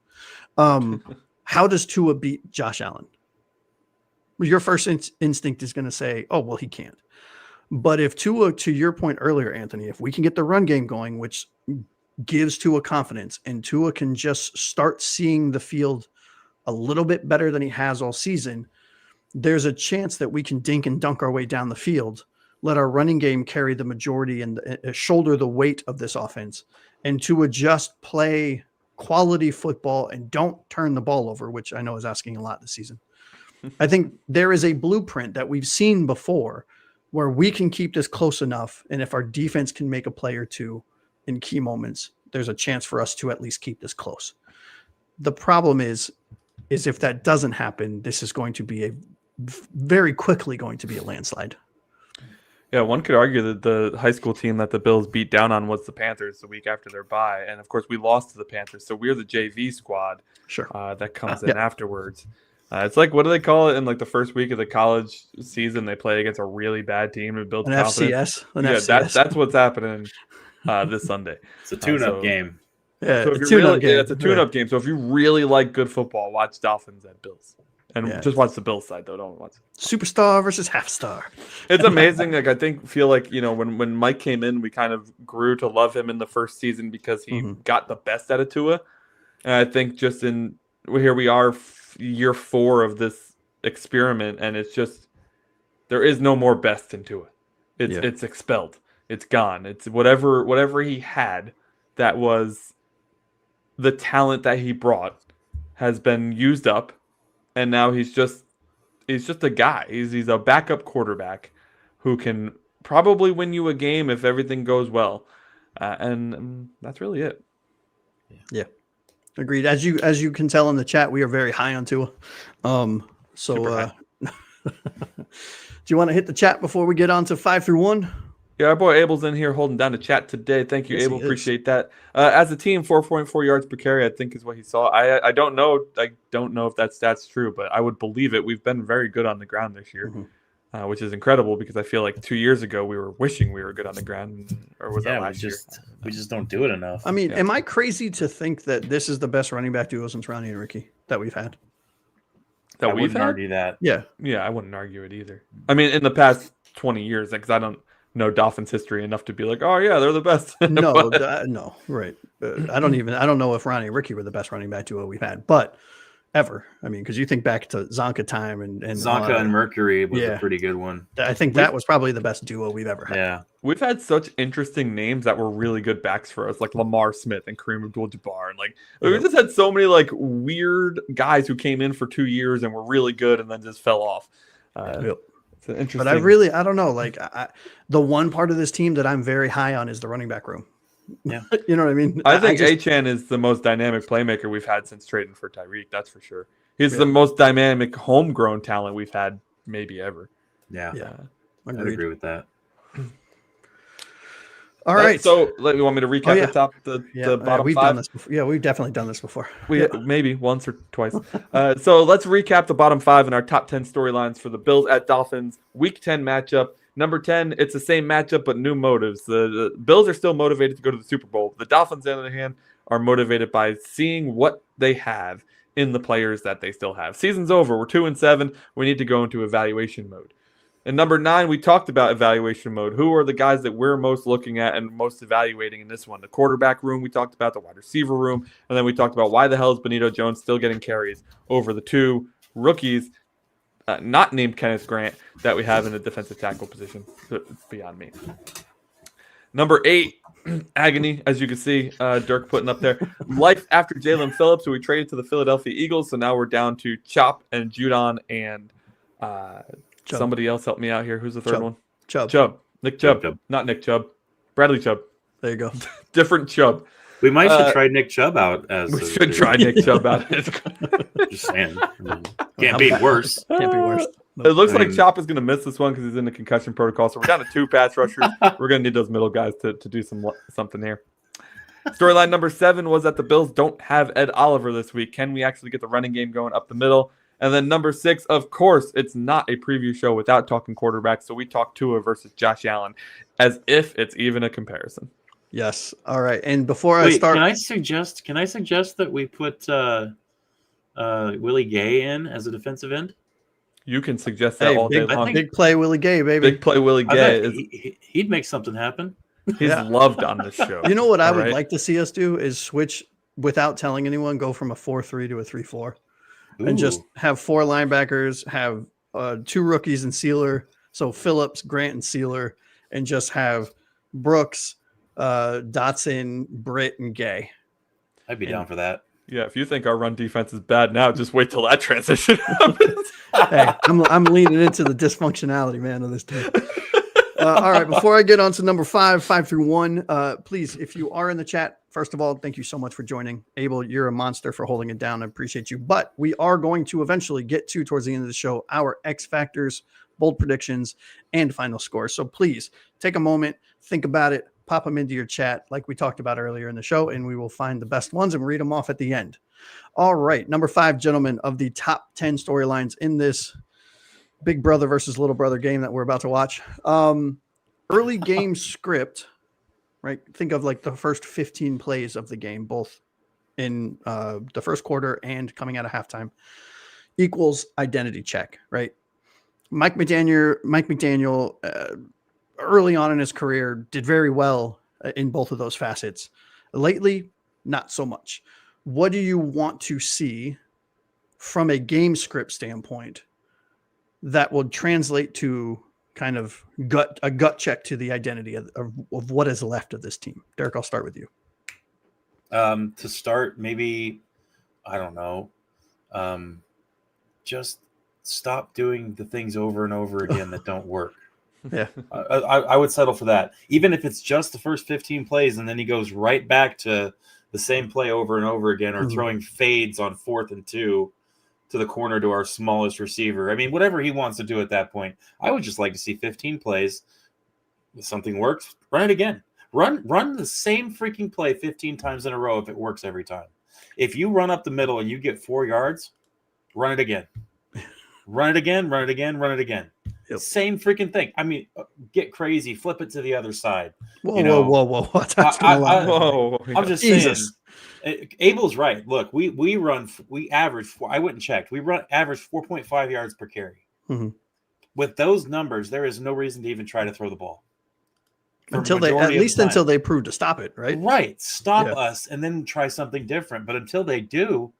how does Tua beat Josh Allen? Well, your first instinct is going to say, oh, well, he can't. But if Tua, to your point earlier, Anthony, if we can get the run game going, which gives Tua confidence, and Tua can just start seeing the field a little bit better than he has all season, there's a chance that we can dink and dunk our way down the field, let our running game carry the majority and shoulder the weight of this offense, and Tua just play quality football and don't turn the ball over, which I know is asking a lot this season. I think there is a blueprint that we've seen before where we can keep this close enough. And if our defense can make a play or two in key moments, there's a chance for us to at least keep this close. The problem is if that doesn't happen, this is going to be very quickly going to be a landslide. Yeah, one could argue that the high school team that the Bills beat down on was the Panthers the week after their bye. And, of course, we lost to the Panthers. So we're the JV squad that comes in afterwards. It's like, what do they call it in like the first week of the college season? They play against a really bad team to build confidence. FCS. FCS. That's what's happening this Sunday. It's a tune-up so- game. Yeah, So if it's you're really, game. it's a tune-up game. So if you really like good football, watch Dolphins at Bills, and Yeah. just watch the Bills side though. Don't watch. Superstar versus half star. It's amazing. Like I feel like when Mike came in, we kind of grew to love him in the first season because he got the best out of Tua, and I think just here we are, year 4 of this experiment, and it's just there is no more best in Tua. It's expelled. It's gone. It's whatever he had that was the talent that he brought has been used up, and now he's just a guy. He's a backup quarterback who can probably win you a game if everything goes well, and that's really it. Yeah, agreed. As you can tell in the chat, we are very high on Tua. Super high. Do you want to hit the chat before we get on to 5 through 1? Yeah, our boy Abel's in here holding down the chat today. Thank you, Yes, Abel. he is. Appreciate that. As a team, 4.4 yards per carry, I think is what he saw. I don't know. I don't know if that stat's true, but I would believe it. We've been very good on the ground this year, which is incredible because I feel like 2 years ago we were wishing we were good on the ground, or was that last year? We just don't do it enough. I mean, am I crazy to think that this is the best running back duo since Ronnie and Ricky that we've had? That I we've wouldn't had? argue that. Yeah. Yeah, I wouldn't argue it either. I mean, in the past 20 years, because I don't know Dolphins history enough to be like, oh yeah, they're the best. No, But- no, right. I don't know if Ronnie and Ricky were the best running back duo we've had, but ever. I mean, because you think back to Zonka time and Zonka and Mercury was Yeah. a pretty good one. I think that was probably the best duo we've ever had. Yeah. We've had such interesting names that were really good backs for us, like Lamar Smith and Kareem Abdul-Jabbar, and we just had so many like weird guys who came in for 2 years and were really good and then just fell off. Yep. It's an interesting. But I don't know. Like the one part of this team that I'm very high on is the running back room. Yeah. You know what I mean? I think just- Achane is the most dynamic playmaker we've had since trading for Tyreek. That's for sure. He's the most dynamic homegrown talent we've had maybe ever. Yeah. Yeah. I'd Agreed. agree with that. All right. So, you want me to recap yeah. the top, the bottom we've 5? done this before. Yeah, we've definitely done this before. Maybe once or twice. So let's recap the bottom 5 and our top 10 storylines for the Bills at Dolphins Week 10 matchup. Number 10, it's the same matchup but new motives. The Bills are still motivated to go to the Super Bowl. The Dolphins, on the other hand, are motivated by seeing what they have in the players that they still have. Season's over. We're 2-7. We need to go into evaluation mode. And number 9, we talked about evaluation mode. Who are the guys that we're most looking at and most evaluating in this one? The quarterback room we talked about, the wide receiver room, and then we talked about why the hell is Benito Jones still getting carries over the 2 rookies, not named Kenneth Grant, that we have in the defensive tackle position. It's beyond me. Number 8, agony, as you can see, Dirk putting up there. Life after Jaelan Phillips, who we traded to the Philadelphia Eagles. So now we're down to Chop and Judon and somebody else help me out here. Who's the third one? Chubb. Nick Chubb. Chubb. Not Nick Chubb. Bradley Chubb. There you go. Different Chubb. We might should try Nick Chubb out as We should try Nick Chubb out. Just saying. I mean, can't be worse. Can't be worse. It looks I like mean- Chop is going to miss this one because he's in the concussion protocol. So we're down to 2 pass rushers. We're going to need those middle guys to do something here. Storyline number 7 was that the Bills don't have Ed Oliver this week. Can we actually get the running game going up the middle? And then number 6, of course, it's not a preview show without talking quarterbacks. So we talk Tua versus Josh Allen as if it's even a comparison. Yes. All right. And before I Wait, start, can I suggest that we put Willie Gay in as a defensive end? You can suggest that all day I long. think- big play Willie Gay, baby. Big play Willie I Gay bet is he'd make something happen. he's Yeah. loved on this show. You know what I All would right? like to see us do is switch without telling anyone, go from a 4-3 to a 3-4. And just Ooh. have 4 linebackers, have 2 rookies and Sealer. So Phillips, Grant, and Sealer, and just have Brooks, Dotson, Britt, and Gay. I'd be down for that. Yeah, if you think our run defense is bad now, just wait till that transition happens. Hey, I'm leaning into the dysfunctionality, man, of this team. All right, before I get on to number 5 through 1, please, if you are in the chat, first of all, thank you so much for joining. Abel, you're a monster for holding it down. I appreciate you. But we are going to eventually get to, towards the end of the show, our X factors, bold predictions, and final scores. So please take a moment, think about it, pop them into your chat like we talked about earlier in the show, and we will find the best ones and read them off at the end. All right, number 5, gentlemen, of the top 10 storylines in this big brother versus little brother game that we're about to watch. Early game script right? Think of like the first 15 plays of the game, both in the first quarter and coming out of halftime, equals identity check, right? Mike McDaniel early on in his career did very well in both of those facets. Lately, not so much. What do you want to see from a game script standpoint that will translate to kind of a gut check to the identity of what is left of this team? Derek, I'll start with you. To start, maybe, I don't know, just stop doing the things over and over again that don't work. Yeah. I would settle for that. Even if it's just the first 15 plays and then he goes right back to the same play over and over again, or throwing fades on 4th and 2 to the corner to our smallest receiver. I mean, whatever he wants to do at that point. I would just like to see 15 plays. If something works, run it again. Run the same freaking play 15 times in a row if it works every time. If you run up the middle and you get 4 yards, run it again. Run it again, run it again, run it again. Yep. Same freaking thing. I mean, get crazy, flip it to the other side. Whoa. I'm just saying. Abel's right. Look, we average, I went and checked. Average 4.5 yards per carry. Mm-hmm. With those numbers, there is no reason to even try to throw the ball. Until they prove to stop it, right? Right. Stop us and then try something different. But until they do,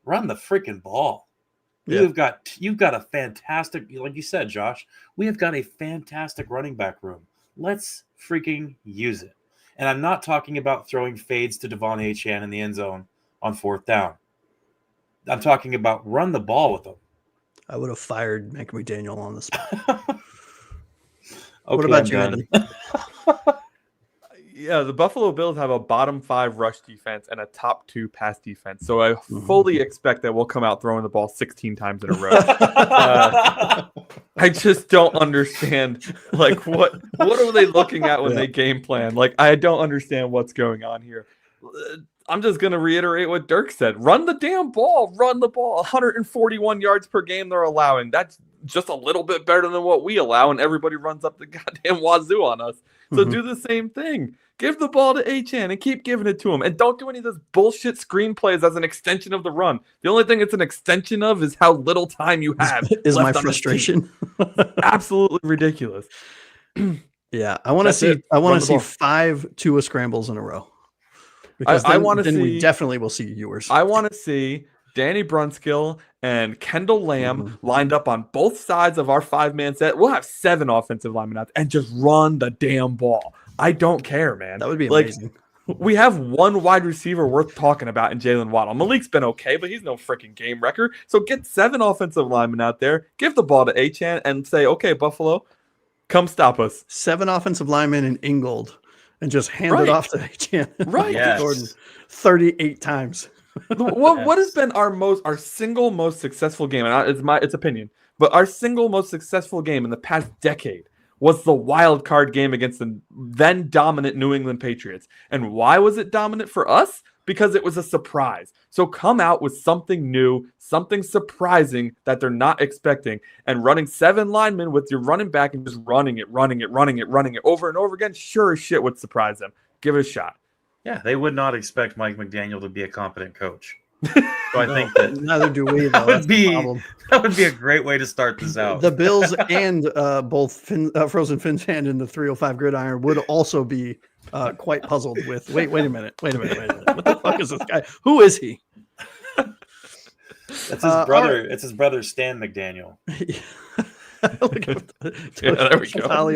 run the freaking ball. Yeah. You've got a fantastic, like you said, Josh, we have got a fantastic running back room. Let's freaking use it. And I'm not talking about throwing fades to Devon Achane in the end zone on 4th down. I'm talking about run the ball with them. I would have fired Mike McDaniel on the spot. What about you, Evan? Yeah, the Buffalo Bills have a bottom 5 rush defense and a top 2 pass defense. So I fully expect that we'll come out throwing the ball 16 times in a row. I just don't understand, like, what are they looking at when they game plan? Like, I don't understand what's going on here. I'm just going to reiterate what Dirk said. Run the damn ball. Run the ball. 141 yards per game they're allowing. That's just a little bit better than what we allow, and everybody runs up the goddamn wazoo on us. So do the same thing. Give the ball to Achane and keep giving it to him. And don't do any of those bullshit screenplays as an extension of the run. The only thing it's an extension of is how little time you have. Is my frustration. Absolutely ridiculous. Yeah, I want to see 5 Tua scrambles in a row. Because we definitely will see yours. I want to see Danny Brunskill and Kendall Lamb lined up on both sides of our 5-man set. We'll have 7 offensive linemen out and just run the damn ball. I don't care, man. That would be amazing. We have one wide receiver worth talking about in Jalen Waddle. Malik's been okay, but he's no freaking game wrecker. So get 7 offensive linemen out there, give the ball to Achane, and say, okay, Buffalo, come stop us. 7 offensive linemen in Ingold, and just hand it off to Achane. Right. Yes. Gordon 38 times. What has been our single most successful game, and it's opinion, but our single most successful game in the past decade was the wild card game against the then dominant New England Patriots. And why was it dominant for us? Because it was a surprise. So come out with something new, something surprising that they're not expecting, and running 7 linemen with your running back and just running it over and over again, sure as shit would surprise them. Give it a shot. Yeah, they would not expect Mike McDaniel to be a competent coach. So I think that neither do we. Though. That would be a great way to start this out. The Bills and both Frozen Finn's hand in the 305 Gridiron would also be quite puzzled with. Wait a minute. What the fuck is this guy? Who is he? That's his brother. It's his brother Stan McDaniel. There we go.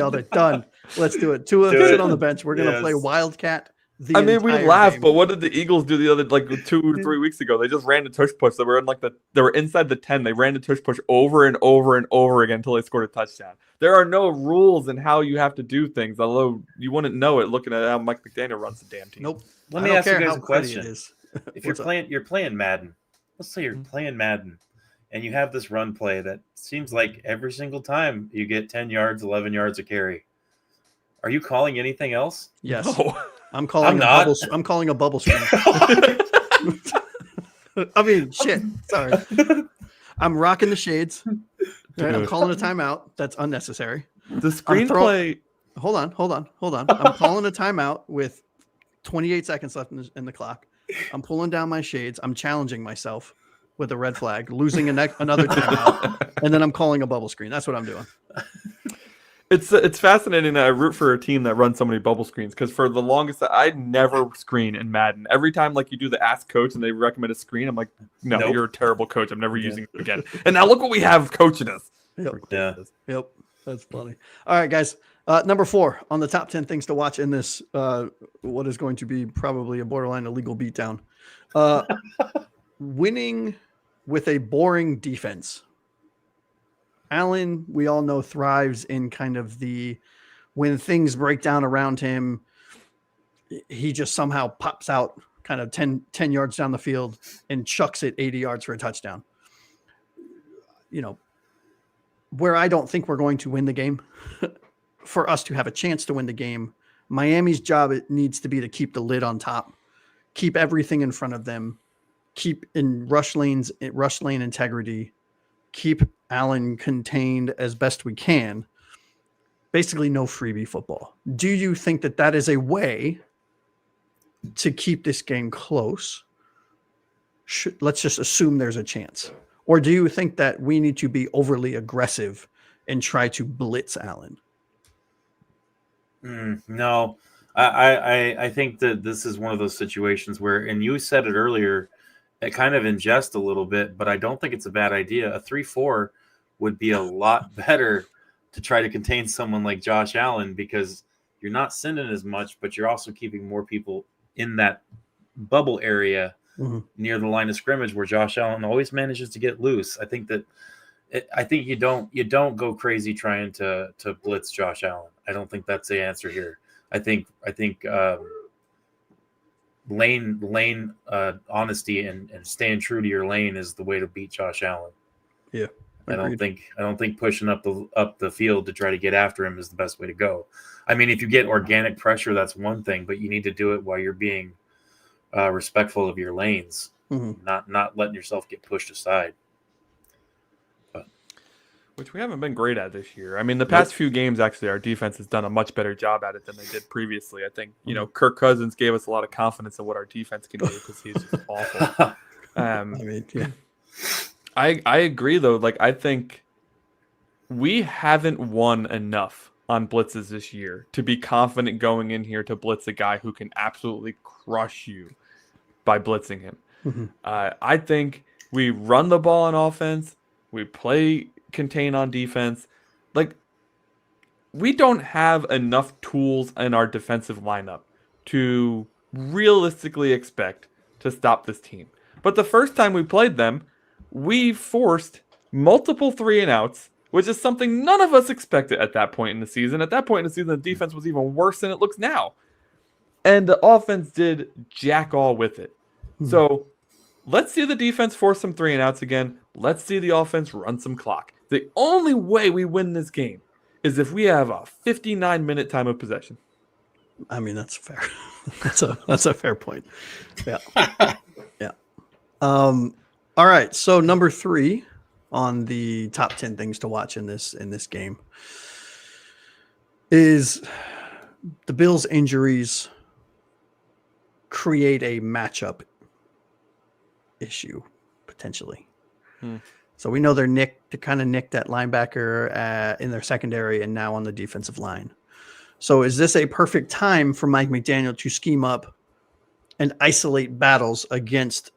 All day. Done. Let's do it. Tua sit on the bench. We're gonna play Wildcat. We laugh, but what did the Eagles do the other 2 or 3 weeks ago? They just ran the tush push. They were in they were inside the 10. They ran the tush push over and over and over again until they scored a touchdown. There are no rules in how you have to do things, although you wouldn't know it looking at how Mike McDaniel runs the damn team. Nope. Let me ask you guys a question. If you're playing Madden, let's say you're playing Madden, and you have this run play that seems like every single time you get 10 yards, 11 yards a carry. Are you calling anything else? Yes. No. I'm calling a bubble screen. I mean, shit. Sorry. I'm rocking the shades. Right? I'm calling a timeout. That's unnecessary. The screenplay Hold on. I'm calling a timeout with 28 seconds left in the clock. I'm pulling down my shades. I'm challenging myself with a red flag, losing another timeout, and then I'm calling a bubble screen. That's what I'm doing. It's fascinating that I root for a team that runs so many bubble screens, because for the longest I never screen in Madden. Every time like you do the ask coach and they recommend a screen, I'm like, no, Nope. you're a terrible coach. I'm never using it again. And now look what we have coaching us. Yep. That's funny. All right, guys. Number 4 on the top 10 things to watch in this, what is going to be probably a borderline illegal beatdown. Winning with a boring defense. Allen, we all know, thrives in kind of when things break down around him, he just somehow pops out kind of 10 yards down the field and chucks it 80 yards for a touchdown. Where I don't think we're going to win the game, for us to have a chance to win the game, Miami's job, it needs to be to keep the lid on top, keep everything in front of them, keep in rush lane integrity, keep Allen contained as best we can. Basically, no freebie football. Do you think that is a way to keep this game close? Let's just assume there's a chance. Or do you think that we need to be overly aggressive and try to blitz Allen? No, I think that this is one of those situations where, and you said it earlier, it kind of in jest a little bit, but I don't think it's a bad idea. A 3-4 would be a lot better to try to contain someone like Josh Allen, because you're not sending as much, but you're also keeping more people in that bubble area near the line of scrimmage where Josh Allen always manages to get loose. I think you don't go crazy trying to blitz Josh Allen. I don't think that's the answer here. I think lane honesty and staying true to your lane is the way to beat Josh Allen. Yeah. Agreed. I don't think pushing up the field to try to get after him is the best way to go. I mean, if you get organic pressure, that's one thing, but you need to do it while you're being respectful of your lanes, not letting yourself get pushed aside. Which we haven't been great at this year. I mean, the past few games, actually, our defense has done a much better job at it than they did previously. I think, Kirk Cousins gave us a lot of confidence in what our defense can do, because he's just awful. I agree, though. Like, I think we haven't won enough on blitzes this year to be confident going in here to blitz a guy who can absolutely crush you by blitzing him. I think we run the ball on offense. We play contain on defense. Like, we don't have enough tools in our defensive lineup to realistically expect to stop this team. But the first time we played them, we forced multiple 3-and-outs, which is something none of us expected at that point in the season. At that point in the season, the defense was even worse than it looks now. And the offense did jack all with it. So let's see the defense force some 3-and-outs again. Let's see the offense run some clock. The only way we win this game is if we have a 59-minute time of possession. I mean, that's fair. That's a fair point. Yeah. Yeah. All right. So number 3 on the top 10 things to watch in this game is the Bills' injuries create a matchup issue potentially. So we know they're kind of nicked at linebacker in their secondary and now on the defensive line. So is this a perfect time for Mike McDaniel to scheme up and isolate battles against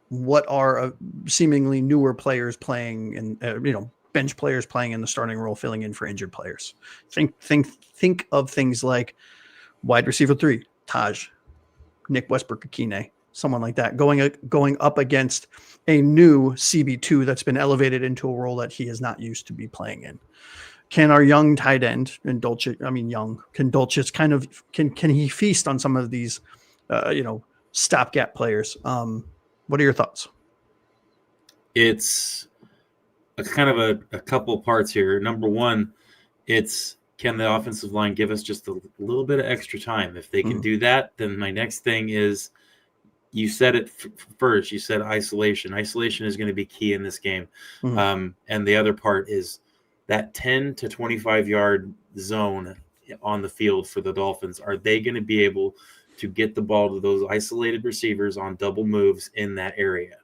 what are seemingly newer players playing and bench players playing in the starting role, filling in for injured players? Think of things like wide receiver 3, Taj, Nick Westbrook-Akine, someone like that, going up against a new CB2 that's been elevated into a role that he is not used to be playing in. Can our young tight end and Dulcich kind of can he feast on some of these stopgap players? What are your thoughts? It's a kind of a couple parts here. Number one, it's can the offensive line give us just a little bit of extra time? If they can do that, then my next thing is, you said it first. You said isolation. Isolation is going to be key in this game. And the other part is that 10 to 25 yard zone on the field for the Dolphins. Are they going to be able to get the ball to those isolated receivers on double moves in that area?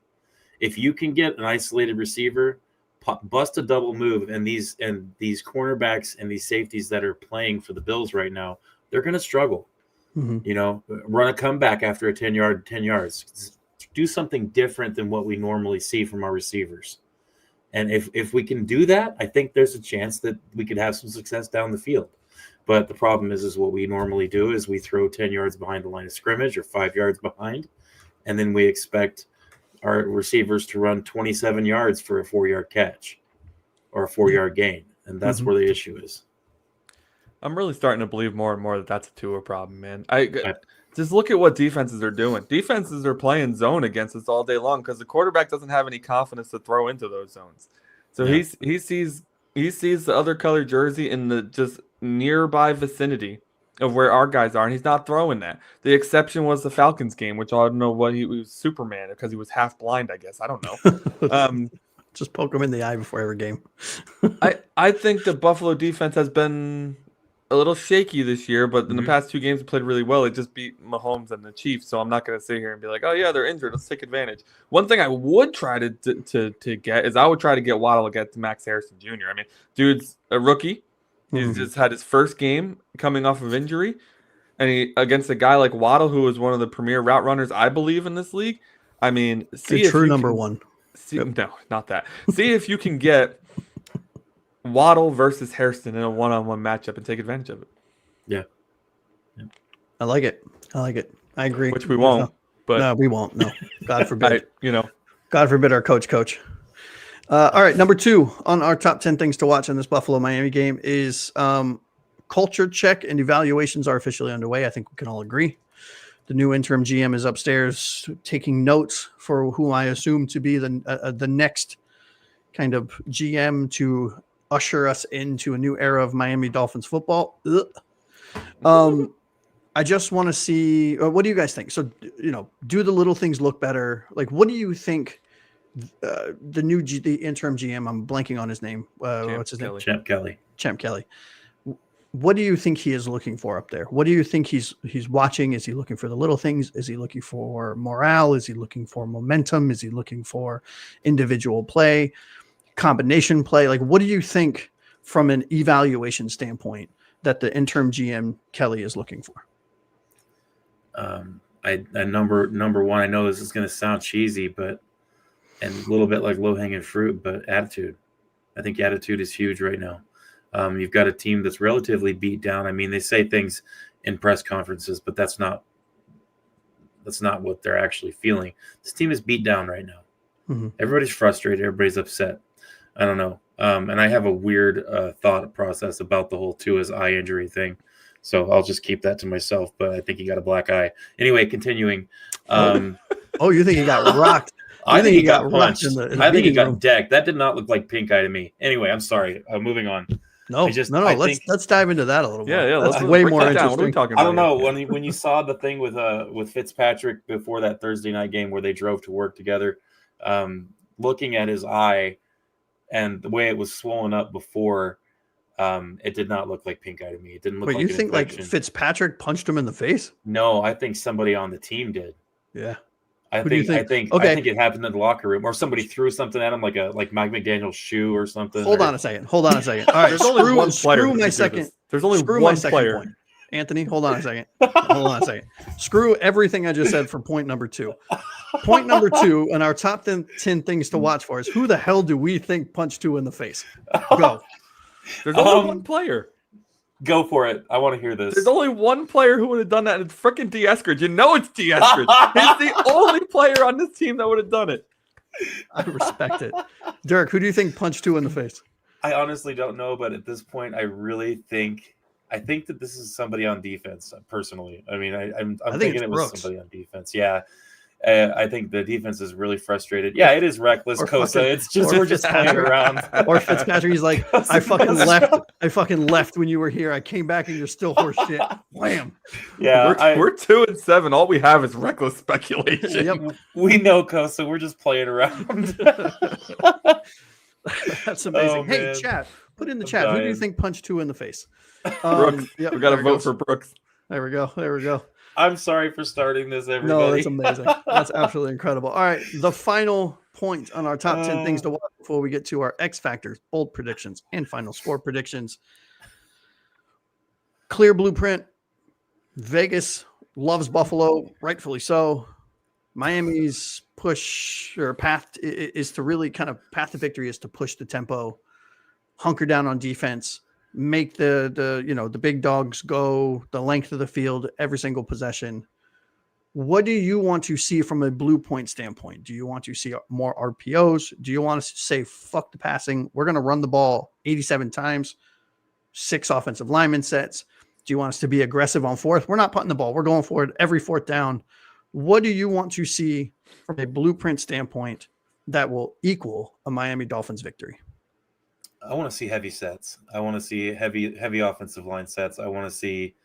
If you can get an isolated receiver, bust a double move, and these cornerbacks and these safeties that are playing for the Bills right now, they're going to struggle. Run a comeback after a 10 yards. Do something different than what we normally see from our receivers. And if we can do that, I think there's a chance that we could have some success down the field. But the problem is what we normally do is we throw 10 yards behind the line of scrimmage or 5 yards behind, and then we expect our receivers to run 27 yards for a 4-yard catch or a 4-yard gain. And that's where the issue is. I'm really starting to believe more and more that that's a Tua problem, man. Just look at what defenses are doing. Defenses are playing zone against us all day long because the quarterback doesn't have any confidence to throw into those zones. So he sees the other color jersey in the just nearby vicinity of where our guys are, and he's not throwing that. The exception was the Falcons game, which I don't know what he was Superman because he was half blind, I guess. I don't know. Just poke him in the eye before every game. I think the Buffalo defense has been a little shaky this year, but in the past 2 games, they played really well. They just beat Mahomes and the Chiefs, so I'm not going to sit here and be like, oh, yeah, they're injured. Let's take advantage. One thing I would try to get is I would try to get Waddle against Max Harrison Jr. I mean, dude's a rookie. He's just had his first game coming off of injury, and he against a guy like Waddle, who is one of the premier route runners, I believe, in this league. I mean, see a true number one. No, not that. See if you can get Waddle versus Harrison in a one-on-one matchup and take advantage of it. Yeah. I like it. I agree. Which we won't. But no, we won't. No, God forbid. God forbid our coach. All right, number 2 on our top 10 things to watch in this Buffalo-Miami game is culture check and evaluations are officially underway. I think we can all agree. The new interim GM is upstairs taking notes for who I assume to be the next kind of GM to usher us into a new era of Miami Dolphins football. I just want to see, what do you guys think? So, do the little things look better? Like, what do you think the interim GM, I'm blanking on his name. What's his name? Champ Kelly. What do you think he is looking for up there? What do you think he's watching? Is he looking for the little things? Is he looking for morale? Is he looking for momentum? Is he looking for individual play? Combination play? Like, what do you think from an evaluation standpoint that the interim GM Kelly is looking for? Number one, I know this is going to sound cheesy, and a little bit like low-hanging fruit, but attitude. I think attitude is huge right now. You've got a team that's relatively beat down. I mean, they say things in press conferences, but that's not what they're actually feeling. This team is beat down right now. Everybody's frustrated. Everybody's upset. I don't know. And I have a weird thought process about the whole Tua's eye injury thing. So I'll just keep that to myself, but I think he got a black eye. Anyway, continuing. You think he got rocked? I think he got punched. I think he got decked. That did not look like pink eye to me. Anyway, I'm sorry. Moving on. No. Let's dive into that a little more. Yeah. That's way more interesting. What are we talking about? I don't know when you saw the thing with Fitzpatrick before that Thursday night game where they drove to work together, looking at his eye and the way it was swollen up before, it did not look like pink eye to me. It didn't look. Wait, you think infection. Like Fitzpatrick punched him in the face? No, I think somebody on the team did. Yeah. I think it happened in the locker room, or somebody threw something at him, like Mike McDaniel's shoe or something. Hold on a second. All right, there's only one player. Screw my second. There's only one player. Point. Anthony, hold on a second. Screw everything I just said for point number 2. Point number 2, and our top 10 things to watch for is who the hell do we think punched Tua in the face? Go. There's only one player. Go for it. I want to hear this. There's only one player who would have done that, and it's freaking D. Eskridge. You know it's D. Eskridge. He's the only player on this team that would have done it. I respect it. Derek, who do you think punched Tua in the face? I honestly don't know, but at this point, I think that this is somebody on defense, personally. I mean, I'm thinking it was somebody on defense. Yeah. I think the defense is really frustrated. Yeah, it is reckless, Kosa. It's just we're just playing around. Or Fitzpatrick, he's like, I fucking left when you were here. I came back and you're still horse shit. Wham. Yeah, we're 2-7. All we have is reckless speculation. Yep. We know, Kosa. We're just playing around. That's amazing. Hey, chat. Put in the I'm chat. Who do you dying. think punched Tua in the face? Brooks. Yep, We got to there it vote goes. for Brooks. There we go. There we go. I'm sorry for starting this, everybody. No, that's amazing. That's absolutely incredible. All right. The final point on our top 10 things to watch before we get to our X factors, bold predictions, and final score predictions. Clear blueprint. Vegas loves Buffalo, rightfully so. Miami's push or path is to really kind of path to victory is to push the tempo, hunker down on defense, make the big dogs go the length of the field every single possession. What do you want to see from a blue point standpoint? Do you want to see more RPOs? Do you want to say fuck the passing? We're going to run the ball 87 times, 6 offensive lineman sets. Do you want us to be aggressive on fourth? We're not putting the ball. We're going for it every fourth down. What do you want to see from a blueprint standpoint that will equal a Miami Dolphins victory? I want to see heavy sets. I want to see heavy offensive line sets. I want to see.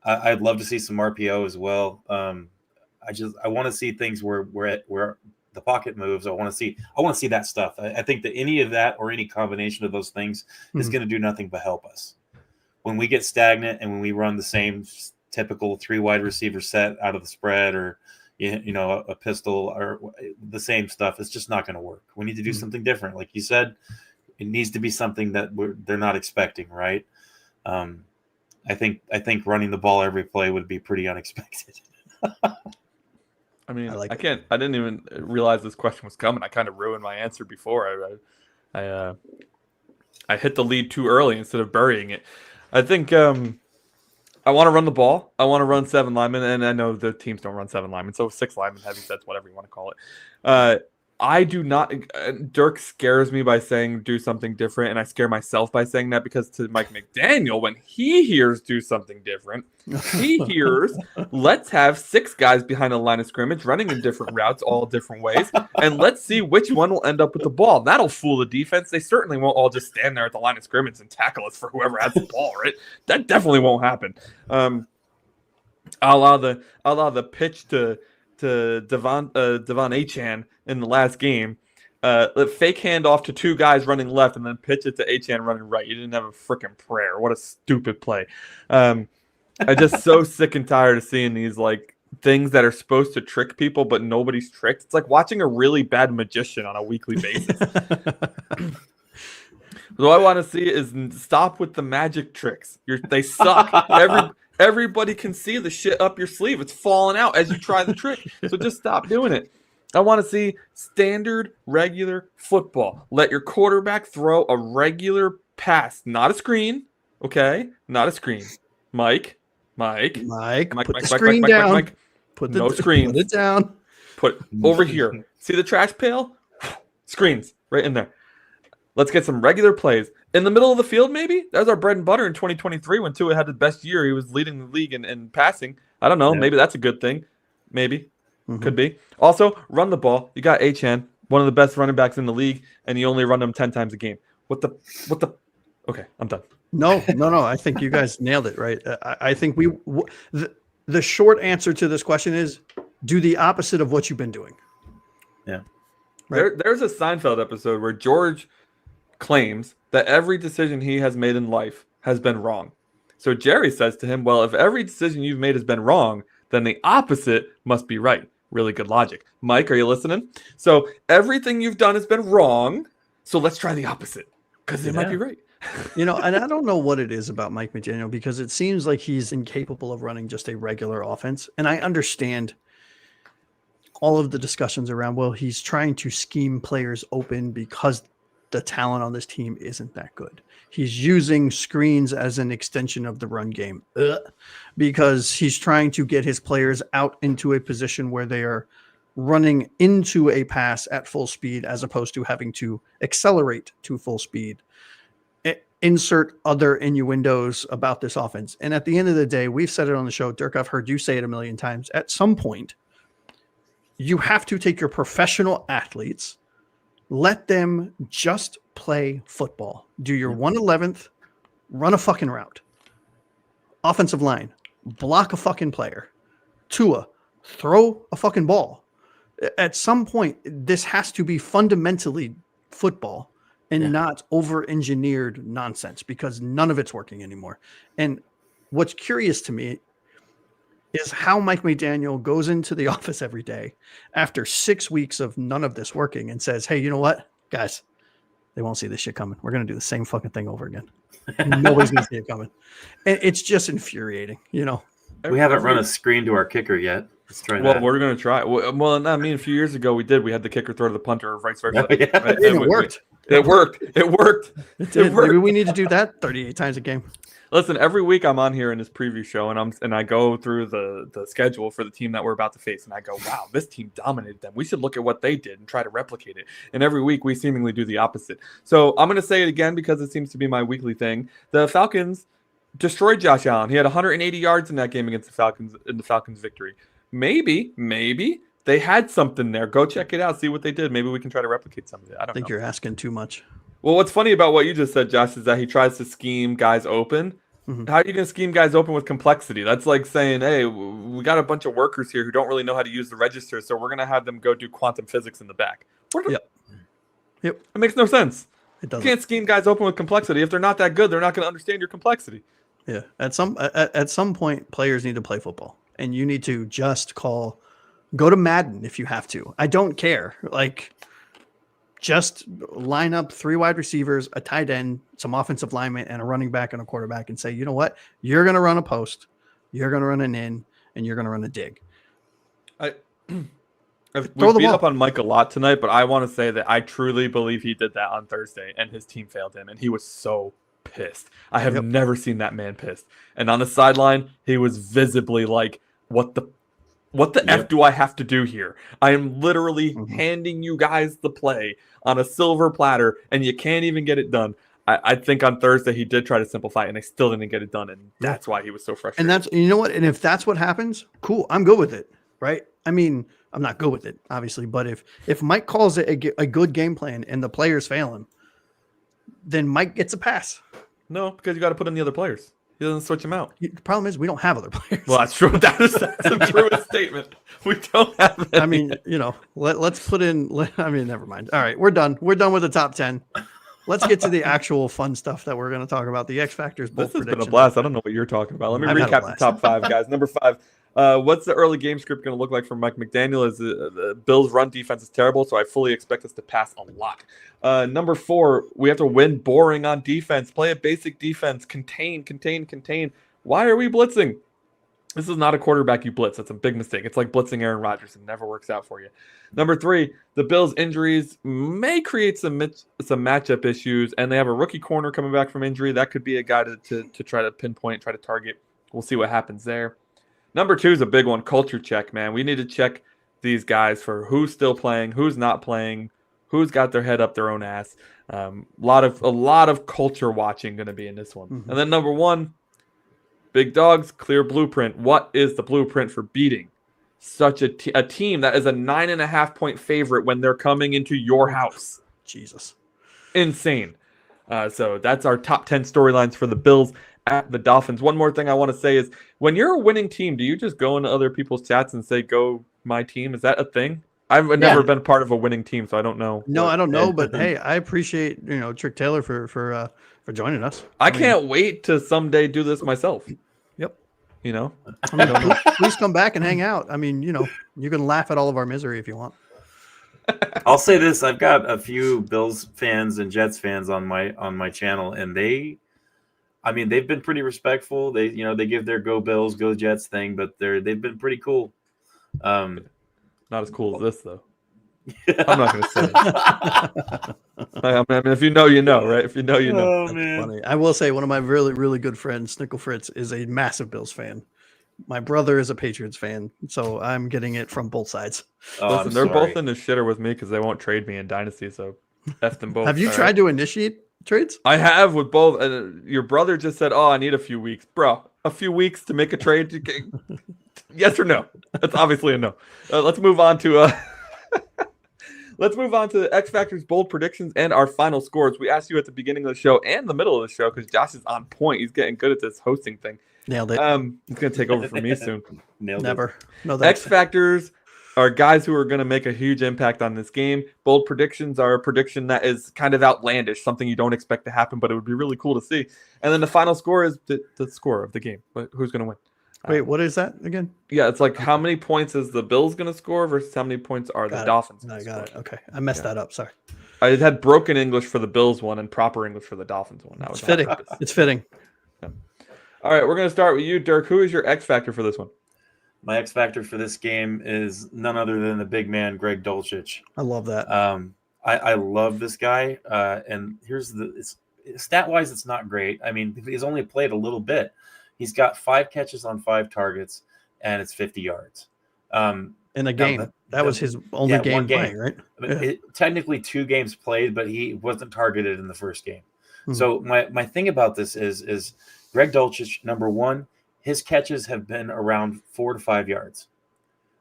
I'd love to see some RPO as well. I want to see things where the pocket moves. I want to see that stuff. I think that any of that or any combination of those things is going to do nothing but help us. When we get stagnant and when we run the same typical 3 wide receiver set out of the spread or a pistol or the same stuff, it's just not going to work. We need to do something different. Like you said, it needs to be something that they're not expecting, right? I think running the ball every play would be pretty unexpected. I mean, I didn't even realize this question was coming. I kind of ruined my answer before. I hit the lead too early instead of burying it. I think I want to run the ball. I want to run 7 linemen, and I know the teams don't run 7 linemen, so 6 linemen, heavy sets, whatever you want to call it. I do not. Dirk scares me by saying do something different, and I scare myself by saying that because to Mike McDaniel, when he hears do something different, he hears let's have 6 guys behind the line of scrimmage running in different routes, all different ways, and let's see which one will end up with the ball. That'll fool the defense. They certainly won't all just stand there at the line of scrimmage and tackle us for whoever has the ball, right? That definitely won't happen. I'll allow the pitch to Devon Achane in the last game. Fake handoff to 2 guys running left and then pitch it to Achane running right. You didn't have a freaking prayer. What a stupid play. I'm just so sick and tired of seeing these like things that are supposed to trick people, but nobody's tricked. It's like watching a really bad magician on a weekly basis. What I want to see is stop with the magic tricks. They suck. Everybody can see the shit up your sleeve. It's falling out as you try the trick. So just stop doing it. I want to see standard, regular football. Let your quarterback throw a regular pass, not a screen. Okay? Not a screen. Mike, put the screen down. No screens. Put it down. Put over here. See the trash pail? Screens right in there. Let's get some regular plays. In the middle of the field, maybe? That was our bread and butter in 2023 when Tua had the best year. He was leading the league in passing. I don't know. Yeah. Maybe that's a good thing. Maybe. Mm-hmm. Could be. Also, run the ball. You got Achane, one of the best running backs in the league, and you only run him 10 times a game. What the? Okay, I'm done. No. I think you guys nailed it, right? I think the short answer to this question is do the opposite of what you've been doing. Yeah. Right? There's a Seinfeld episode where George claims that every decision he has made in life has been wrong. So Jerry says to him, well, if every decision you've made has been wrong, then the opposite must be right. Really good logic. Mike, are you listening? So everything you've done has been wrong. So let's try the opposite because it might be right. And I don't know what it is about Mike McDaniel because it seems like he's incapable of running just a regular offense. And I understand all of the discussions around, well, he's trying to scheme players open because the talent on this team isn't that good. He's using screens as an extension of the run game because he's trying to get his players out into a position where they are running into a pass at full speed as opposed to having to accelerate to full speed. Insert other innuendos about this offense. And at the end of the day, we've said it on the show, Dirk, I've heard you say it a million times. At some point, you have to take your professional athletes, let them just play football. Do your 1/11th, run a fucking route. Offensive line, block a fucking player. Tua, throw a fucking ball. At some point, this has to be fundamentally football. and not over-engineered nonsense, because none of it's working anymore. And what's curious to me is how Mike McDaniel goes into the office every day after 6 weeks of none of this working and says, hey, you know what, guys, they won't see this shit coming. We're going to do the same fucking thing over again. Nobody's going to see it coming. And it's just infuriating, you know. We haven't run a screen to our kicker yet. Let's try that. Well, we're going to try. Well, I mean, a few years ago we did. We had the kicker throw to the punter or vice versa. Oh, yeah. Right? It worked. It worked. It worked. It did. Maybe we need to do that 38 times a game. Listen, every week I'm on here in this preview show, and I go through the schedule for the team that we're about to face, and I go, wow, this team dominated them. We should look at what they did and try to replicate it. And every week we seemingly do the opposite. So I'm going to say it again because it seems to be my weekly thing. The Falcons destroyed Josh Allen. He had 180 yards in that game against the Falcons in the Falcons' victory. Maybe they had something there. Go check it out. See what they did. Maybe we can try to replicate some of it. I don't think know. You're asking too much. Well, what's funny about what you just said, Josh, is that he tries to scheme guys open. Mm-hmm. How are you going to scheme guys open with complexity? That's like saying, hey, we got a bunch of workers here who don't really know how to use the register, so we're going to have them go do quantum physics in the back. Yep. It makes no sense. It doesn't. You can't scheme guys open with complexity. If they're not that good, they're not going to understand your complexity. Yeah. At some point, players need to play football, and you need to just go to Madden if you have to. I don't care. Like, just line up 3 wide receivers, a tight end, some offensive linemen, and a running back and a quarterback, and say, you know what? You're going to run a post, you're going to run an in, and you're going to run a dig. We beat up on Mike a lot tonight, but I want to say that I truly believe he did that on Thursday, and his team failed him, and he was so pissed. I have never seen that man pissed. And on the sideline, he was visibly like, what the F do I have to do here? I am literally handing you guys the play on a silver platter, and you can't even get it done. I think on Thursday he did try to simplify it, and they still didn't get it done, and that's why he was so frustrated. And that's, you know what? And if that's what happens, cool. I'm good with it, right? I mean, I'm not good with it, obviously, but if Mike calls it a good game plan and the players fail him, then Mike gets a pass. No, because you got to put in the other players. He doesn't switch them out. The problem is we don't have other players. Well, that's true. That's a truest statement. We don't have any. I mean, you know, let's put in. I mean, never mind. All right, we're done. We're done with the top 10. Let's get to the actual fun stuff that we're going to talk about. The X Factors. This has been a blast. I don't know what you're talking about. Let me recap the top 5, guys. Number 5. What's the early game script going to look like for Mike McDaniel? Is the Bills' run defense is terrible, so I fully expect us to pass a lot. Number 4, we have to win boring on defense. Play a basic defense. Contain. Why are we blitzing? This is not a quarterback you blitz. That's a big mistake. It's like blitzing Aaron Rodgers. It never works out for you. Number 3, the Bills' injuries may create some matchup issues, and they have a rookie corner coming back from injury. That could be a guy to try to pinpoint, try to target. We'll see what happens there. Number 2 is a big one, culture check, man. We need to check these guys for who's still playing, who's not playing, who's got their head up their own ass. A lot of culture watching going to be in this one. And then number 1, big dogs, clear blueprint. What is the blueprint for beating such a team that is a 9.5-point favorite when they're coming into your house? Jesus. Insane. So that's our top 10 storylines for the Bills at the Dolphins. One more thing I want to say is, when you're a winning team, do you just go into other people's chats and say, go my team? Is that a thing? I've never been part of a winning team, so I don't know. No, I don't know, but hey, I appreciate, Trick Taylor for joining us. I can't wait to someday do this myself. Yep. Please come back and hang out. I mean, you can laugh at all of our misery if you want. I'll say this: I've got a few Bills fans and Jets fans on my channel, and they've been pretty respectful. They give their "Go Bills, Go Jets" thing, but they've been pretty cool. Not as cool as this, though. I'm not going to say it. I mean, if you know, you know, right? If you know, you know. Oh, man. Funny. I will say one of my really, really good friends, Snickle Fritz, is a massive Bills fan. My brother is a Patriots fan, so I'm getting it from both sides. Listen, they're both in the shitter with me because they won't trade me in Dynasty, so F them both. Have you tried to initiate trades? I have with both. Your brother just said, I need a few weeks. Bro, a few weeks to make a trade? Yes or no? That's obviously a no. Let's move on to X Factor's bold predictions and our final scores. We asked you at the beginning of the show and the middle of the show because Josh is on point. He's getting good at this hosting thing. Nailed it. He's going to take over from me soon. Nailed Never. it. No, thanks. X Factors are guys who are going to make a huge impact on this game. Bold predictions are a prediction that is kind of outlandish, something you don't expect to happen, but it would be really cool to see. And then the final score is the score of the game. Who's going to win? Wait, what is that again? Yeah, it's like how many points is the Bills going to score versus how many points are the Dolphins going to score. Got it. Okay. I messed that up. Sorry. I had broken English for the Bills one and proper English for the Dolphins one. That was fitting. It's fitting. Yeah. All right, we're going to start with you, Dirk. Who is your X factor for this one? My X factor for this game is none other than the big man, Greg Dulcich. I love that. I love this guy. And here's stat wise, it's not great. I mean, he's only played a little bit. He's got 5 catches on 5 targets, and it's 50 yards. In a game. That was his only game playing, right? Technically 2 games played, but he wasn't targeted in the first game. Mm-hmm. So my thing about this is Greg Dulcich, number 1, his catches have been around 4 to 5 yards.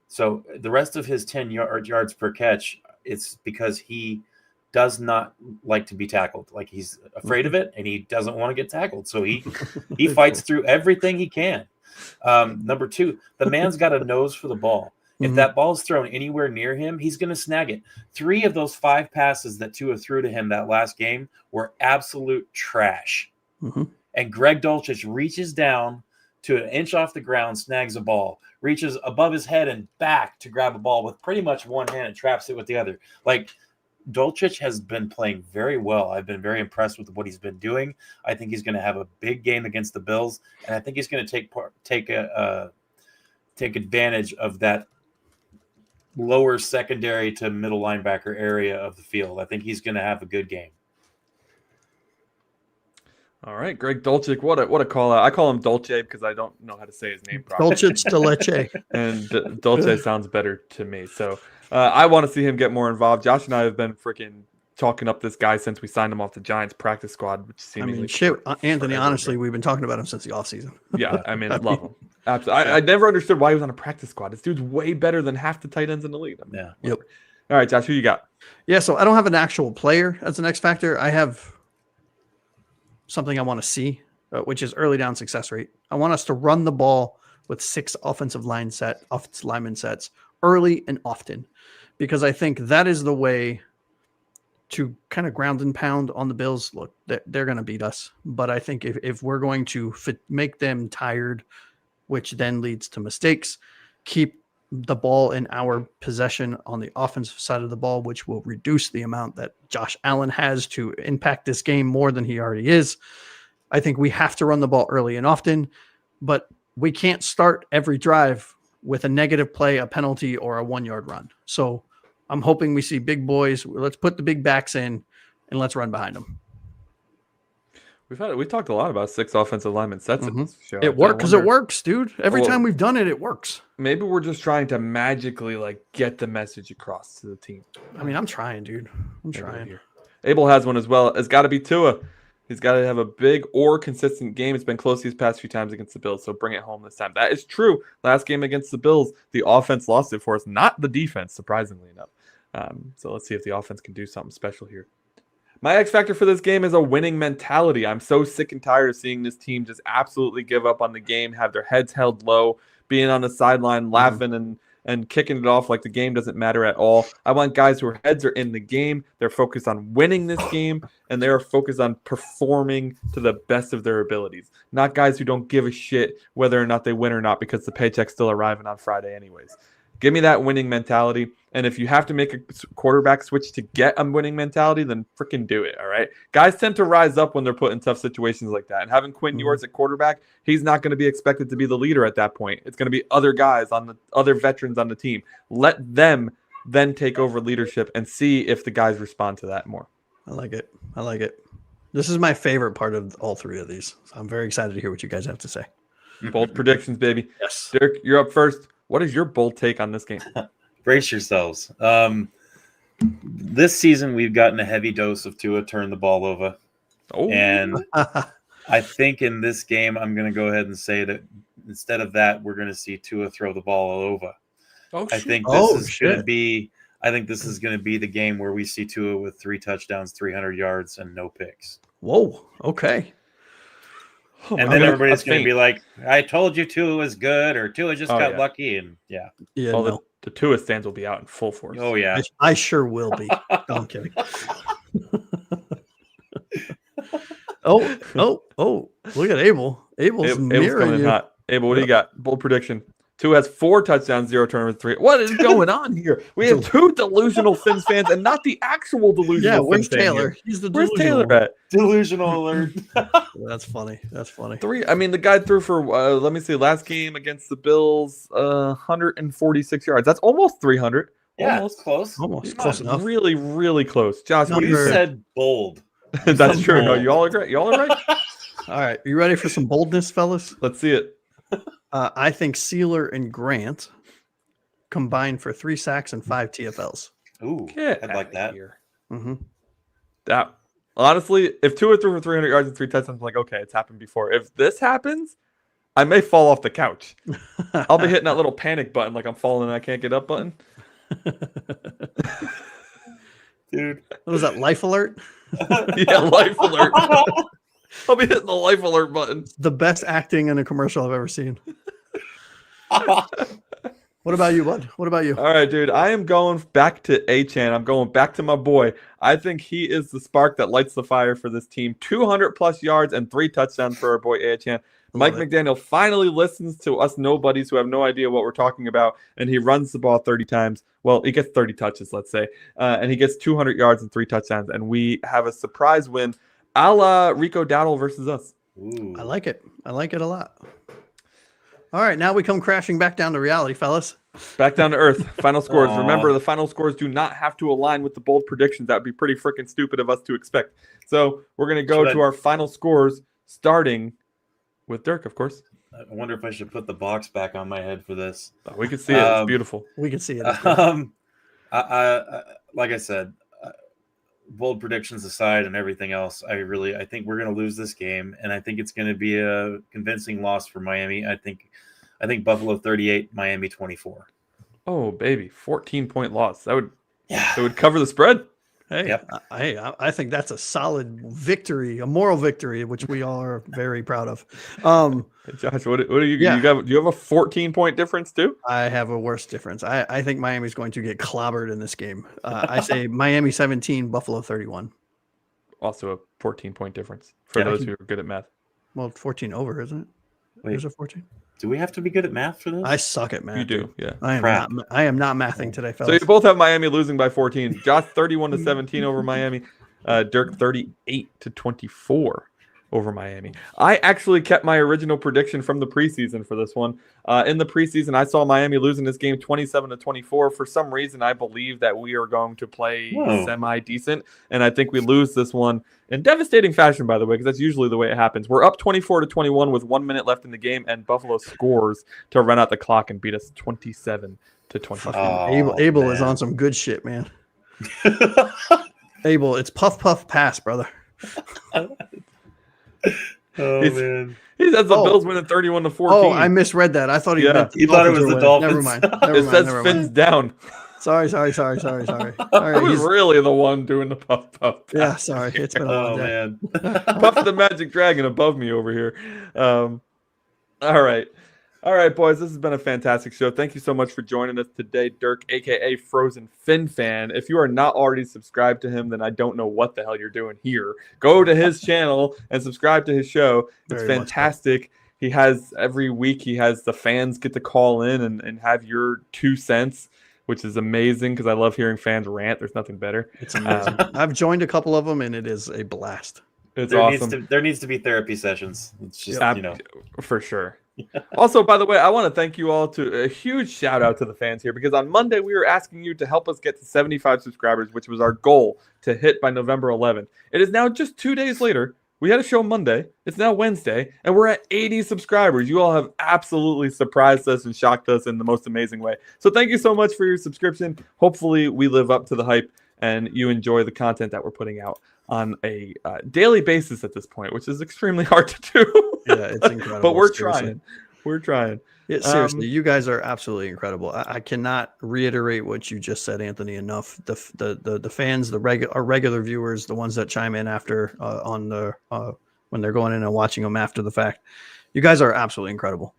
So the rest of his 10 yards per catch, it's because he does not like to be tackled. Like he's afraid of it and he doesn't want to get tackled. So he fights through everything he can. Number 2, the man's got a nose for the ball. If that ball is thrown anywhere near him, he's going to snag it. 3 of those 5 passes that Tua threw to him that last game were absolute trash. Mm-hmm. And Greg Dulcich reaches down to an inch off the ground, snags a ball, reaches above his head and back to grab a ball with pretty much one hand and traps it with the other. Like, Dulcich has been playing very well. I've been very impressed with what he's been doing. I think he's going to have a big game against the Bills, and I think he's going to take advantage of that lower secondary to middle linebacker area of the field. I think he's going to have a good game. All right, Greg Dulcich, what a call out. I call him Dolce because I don't know how to say his name properly. Dulcich de Leche. And Dolce sounds better to me. So I want to see him get more involved. Josh and I have been freaking talking up this guy since we signed him off the Giants practice squad. Which seemingly Anthony, honestly, we've been talking about him since the offseason. Yeah, I mean, love him. Absolutely. I never understood why he was on a practice squad. This dude's way better than half the tight ends in the league. I mean, yeah. Yep. All right, Josh, who you got? Yeah, so I don't have an actual player as an X factor. I have something I want to see, which is early down success rate. I want us to run the ball with 6 offensive lineman sets early and often, because I think that is the way to kind of ground and pound on the Bills. Look, they're going to beat us, but I think if we're going to make them tired, which then leads to mistakes, keep the ball in our possession on the offensive side of the ball, which will reduce the amount that Josh Allen has to impact this game more than he already is. I think we have to run the ball early and often, but we can't start every drive with a negative play, a penalty, or a 1-yard run. So I'm hoping we see big boys. Let's put the big backs in and let's run behind them. We talked a lot about 6 offensive lineman sets in this show. It works because it works, dude. Every time we've done it, it works. Maybe we're just trying to magically get the message across to the team. I mean, I'm trying, dude. I'm trying. Abel has one as well. It's got to be Tua. He's got to have a big or consistent game. It's been close these past few times against the Bills, so bring it home this time. That is true. Last game against the Bills, the offense lost it for us, not the defense, surprisingly enough. So let's see if the offense can do something special here. My X factor for this game is a winning mentality. I'm so sick and tired of seeing this team just absolutely give up on the game, have their heads held low, being on the sideline, laughing and kicking it off like the game doesn't matter at all. I want guys whose heads are in the game. They're focused on winning this game, and they're focused on performing to the best of their abilities. Not guys who don't give a shit whether or not they win or not because the paycheck's still arriving on Friday anyways. Give me that winning mentality. And if you have to make a quarterback switch to get a winning mentality, then freaking do it, all right? Guys tend to rise up when they're put in tough situations like that. And having Quinn Ewers at quarterback, he's not going to be expected to be the leader at that point. It's going to be other guys, other veterans on the team. Let them then take over leadership and see if the guys respond to that more. I like it. This is my favorite part of all 3 of these. So I'm very excited to hear what you guys have to say. Bold predictions, baby. Yes. Dirk, you're up first. What is your bold take on this game? Brace yourselves. This season, we've gotten a heavy dose of Tua turn the ball over. Oh. And I think in this game, I'm going to go ahead and say that instead of that, we're going to see Tua throw the ball all over. I think this is going to be the game where we see Tua with 3 touchdowns, 300 yards, and no picks. Whoa. Okay. And then everybody's going to be like, I told you Tua was good, or Tua just got lucky. And Yeah. The Tua stands will be out in full force. Oh yeah. I sure will be. No, I'm kidding. Oh! Look at Abel. Abel's Abel's mirroring coming in you. hot. Abel, what do you got? Bold prediction. Tua has 4 touchdowns, 0 turnovers, 3. What is going on here? We have 2 delusional Fins fans and not the actual delusional. Yeah, where's Fins fan Taylor? here. He's the Where's delusional Taylor one. at? Delusional alert. That's funny. 3. I mean, the guy threw for let me see. Last game against the Bills, 146 yards. That's almost 300. Yeah, Almost. it's close. Almost Come close on. enough. Really, really close. Josh, what do you You say? said bold. That's true. No, bold. y'all are great. Y'all are right. All right, you ready for some boldness, fellas? Let's see it. I think Sealer and Grant combined for 3 sacks and 5 TFLs. Ooh, Get I'd like outta that. here. Mm-hmm. That honestly, if 2 or 3 for 300 yards and 3 touchdowns, I'm like, okay, it's happened before. If this happens, I may fall off the couch. I'll be hitting that little panic button like I'm falling and I can't get up button. Dude. What was that? Life alert? Yeah, life alert. I'll be hitting the life alert button. The best acting in a commercial I've ever seen. What about you, bud? What about you? All right, dude. I am going back to Achane. I'm going back to my boy. I think he is the spark that lights the fire for this team. 200 plus yards and 3 touchdowns for our boy Achane. Mike McDaniel finally listens to us nobodies who have no idea what we're talking about, and he runs the ball 30 times. Well, he gets 30 touches, let's say, and he gets 200 yards and 3 touchdowns, and we have a surprise win a la Rico Dowdle versus us. Ooh. I like it. I like it a lot. All right, now we come crashing back down to reality, fellas. Back down to earth. Final scores. Aw. Remember, the final scores do not have to align with the bold predictions. That would be pretty freaking stupid of us to expect. So we're going to go to our final scores, starting with Dirk, of course. I wonder if I should put the box back on my head for this. We can see it. It's beautiful. We can see it. I like I said, bold predictions aside and everything else, I think we're going to lose this game, and I think it's going to be a convincing loss for Miami. I think Buffalo 38, Miami 24. Oh, baby. 14-point loss. That Yeah. would cover the spread. Hey, Yep. I think that's a solid victory, a moral victory, which we all are very proud of. Hey, Josh, what do you Yeah. you got? Do you have a 14-point difference too? I have a worse difference. I think Miami's going to get clobbered in this game. I say Miami 17, Buffalo 31. Also a 14-point difference for Yeah, those who are good at math. Well, 14 over, isn't it? Wait, Is it 14? do we have to be good at math for this? I suck at math. You do, dude. yeah. Crap. I am not mathing today, So fellas. you both have Miami losing by 14. Josh 31-17 over Miami. Dirk 38-24 over Miami. I actually kept my original prediction from the preseason for this one. In the preseason, I saw Miami losing this game 27-24. For some reason, I believe that we are going to play semi-decent, and I think we lose this one in devastating fashion, by the way, because that's usually the way it happens. We're up 24-21 with 1 minute left in the game, and Buffalo scores to run out the clock and beat us 27-24. Oh, Abel is man. on some good shit, man. Abel, it's puff puff pass, brother. Oh He's- man. He says the Oh. Bills winning 31-14. Oh, I misread that. I thought he meant He thought it was the Dolphins. Never mind. It says Fins down. Sorry. I Sorry. was really the one doing the puff puff. Yeah, sorry. It's been a Oh long day. man. Puff the Magic Dragon above me over here. All right, boys. This has been a fantastic show. Thank you so much for joining us today, Dirk, aka Frozen Fin Fan. If you are not already subscribed to him, then I don't know what the hell you're doing here. Go to his channel and subscribe to his show. It's Very much so. fantastic. He has every week. He has the fans get to call in and have your 2 cents, which is amazing because I love hearing fans rant. There's nothing better. It's amazing. I've joined a couple of them, and it is a blast. It's There awesome. needs to be therapy sessions. It's just For sure. Also, by the way, I want to thank you all. To a huge shout out to the fans here, because on Monday we were asking you to help us get to 75 subscribers, which was our goal to hit by November 11th. It is now just 2 days later. We had a show Monday. It's now Wednesday, and we're at 80 subscribers. You all have absolutely surprised us and shocked us in the most amazing way. So thank you so much for your subscription. Hopefully we live up to the hype and you enjoy the content that we're putting out on a daily basis at this point, which is extremely hard to do. Yeah, it's incredible. But we're seriously. trying. We're trying. Yeah, seriously, you guys are absolutely incredible. I cannot reiterate what you just said, Anthony, enough. The fans, our regular viewers, the ones that chime in after on the when they're going in and watching them after the fact, you guys are absolutely incredible.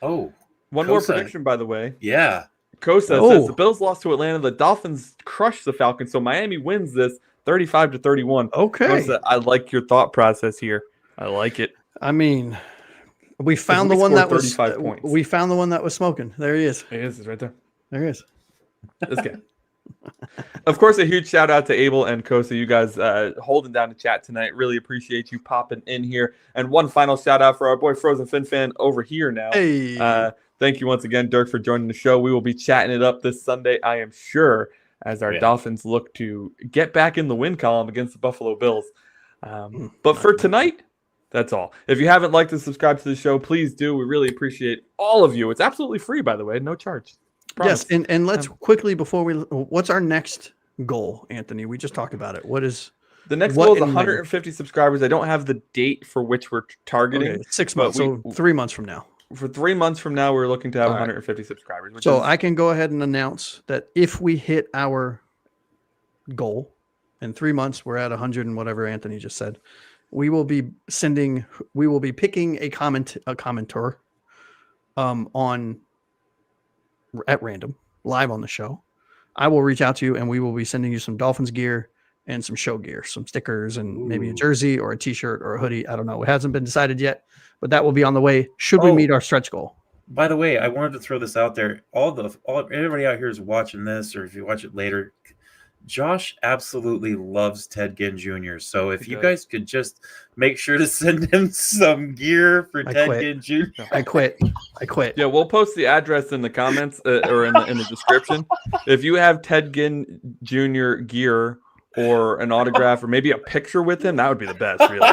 Oh, One more Cosa. prediction, by the way. Yeah. Kosa says the Bills lost to Atlanta. The Dolphins crushed the Falcons. So Miami wins this 35-31. Okay. Kosa, I like your thought process here. I like it. I mean, we found the one that was 35 points. We found the one that was smoking. There he is. He is. He's right there. There he is. This guy. Of course, a huge shout out to Eval and Kosa. You guys holding down the chat tonight. Really appreciate you popping in here. And one final shout out for our boy Frozen Fin Fan over here now. Hey. Thank you once again, Dirk, for joining the show. We will be chatting it up this Sunday, I am sure, as our Dolphins look to get back in the win column against the Buffalo Bills. But for tonight, that's all. If you haven't liked and subscribed to the show, please do. We really appreciate all of you. It's absolutely free, by the way, no charge. Promise. Yes, and let's quickly what's our next goal, Anthony? We just talked about it. What is the next goal? Is 150 subscribers. I don't have the date for which we're targeting. Okay, 6 months, so 3 months from now. For 3 months from now, we're looking to have 150 subscribers. So I can go ahead and announce that if we hit our goal in 3 months, we're at 100 and whatever Anthony just said. We will be picking a commenter on at random live on the show. I will reach out to you and we will be sending you some Dolphins gear and some show gear, some stickers and maybe a jersey or a t-shirt or a hoodie. I don't know. It hasn't been decided yet, but that will be on the way. Should we meet our stretch goal? By the way, I wanted to throw this out there. Everybody out here is watching this, or if you watch it later, Josh absolutely loves Ted Ginn Jr. So if you guys could just make sure to send him some gear for Ted Ginn Jr. I quit. Yeah, we'll post the address in the comments or in the description. If you have Ted Ginn Jr. gear or an autograph or maybe a picture with him, that would be the best, really.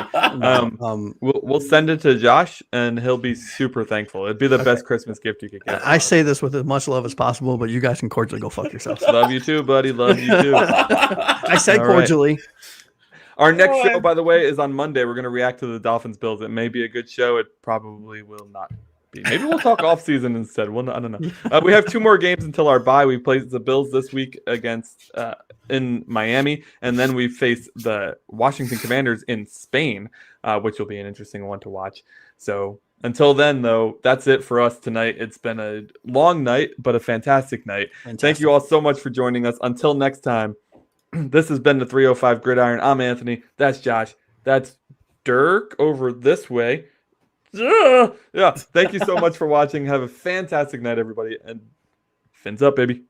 We'll send it to Josh and he'll be super thankful. It'd be the best Christmas gift you could get. I say this with as much love as possible, but you guys can cordially go fuck yourselves. Love you too, buddy. Love you too. I said cordially. Right. Our next show, by the way, is on Monday. We're going to react to the Dolphins Bills. It may be a good show. It probably will not be. Maybe we'll talk off season instead. I don't know. We have 2 more games until our bye. We play the Bills this week against in Miami, and then we face the Washington Commanders in Spain, which will be an interesting one to watch. So until then, though, that's it for us tonight. It's been a long night, but a fantastic night. Thank you all so much for joining us. Until next time, this has been the 305 Gridiron. I'm Anthony. That's Josh. That's Dirk over this way. Yeah. Thank you so much for watching. Have a fantastic night, everybody. And fins up, baby.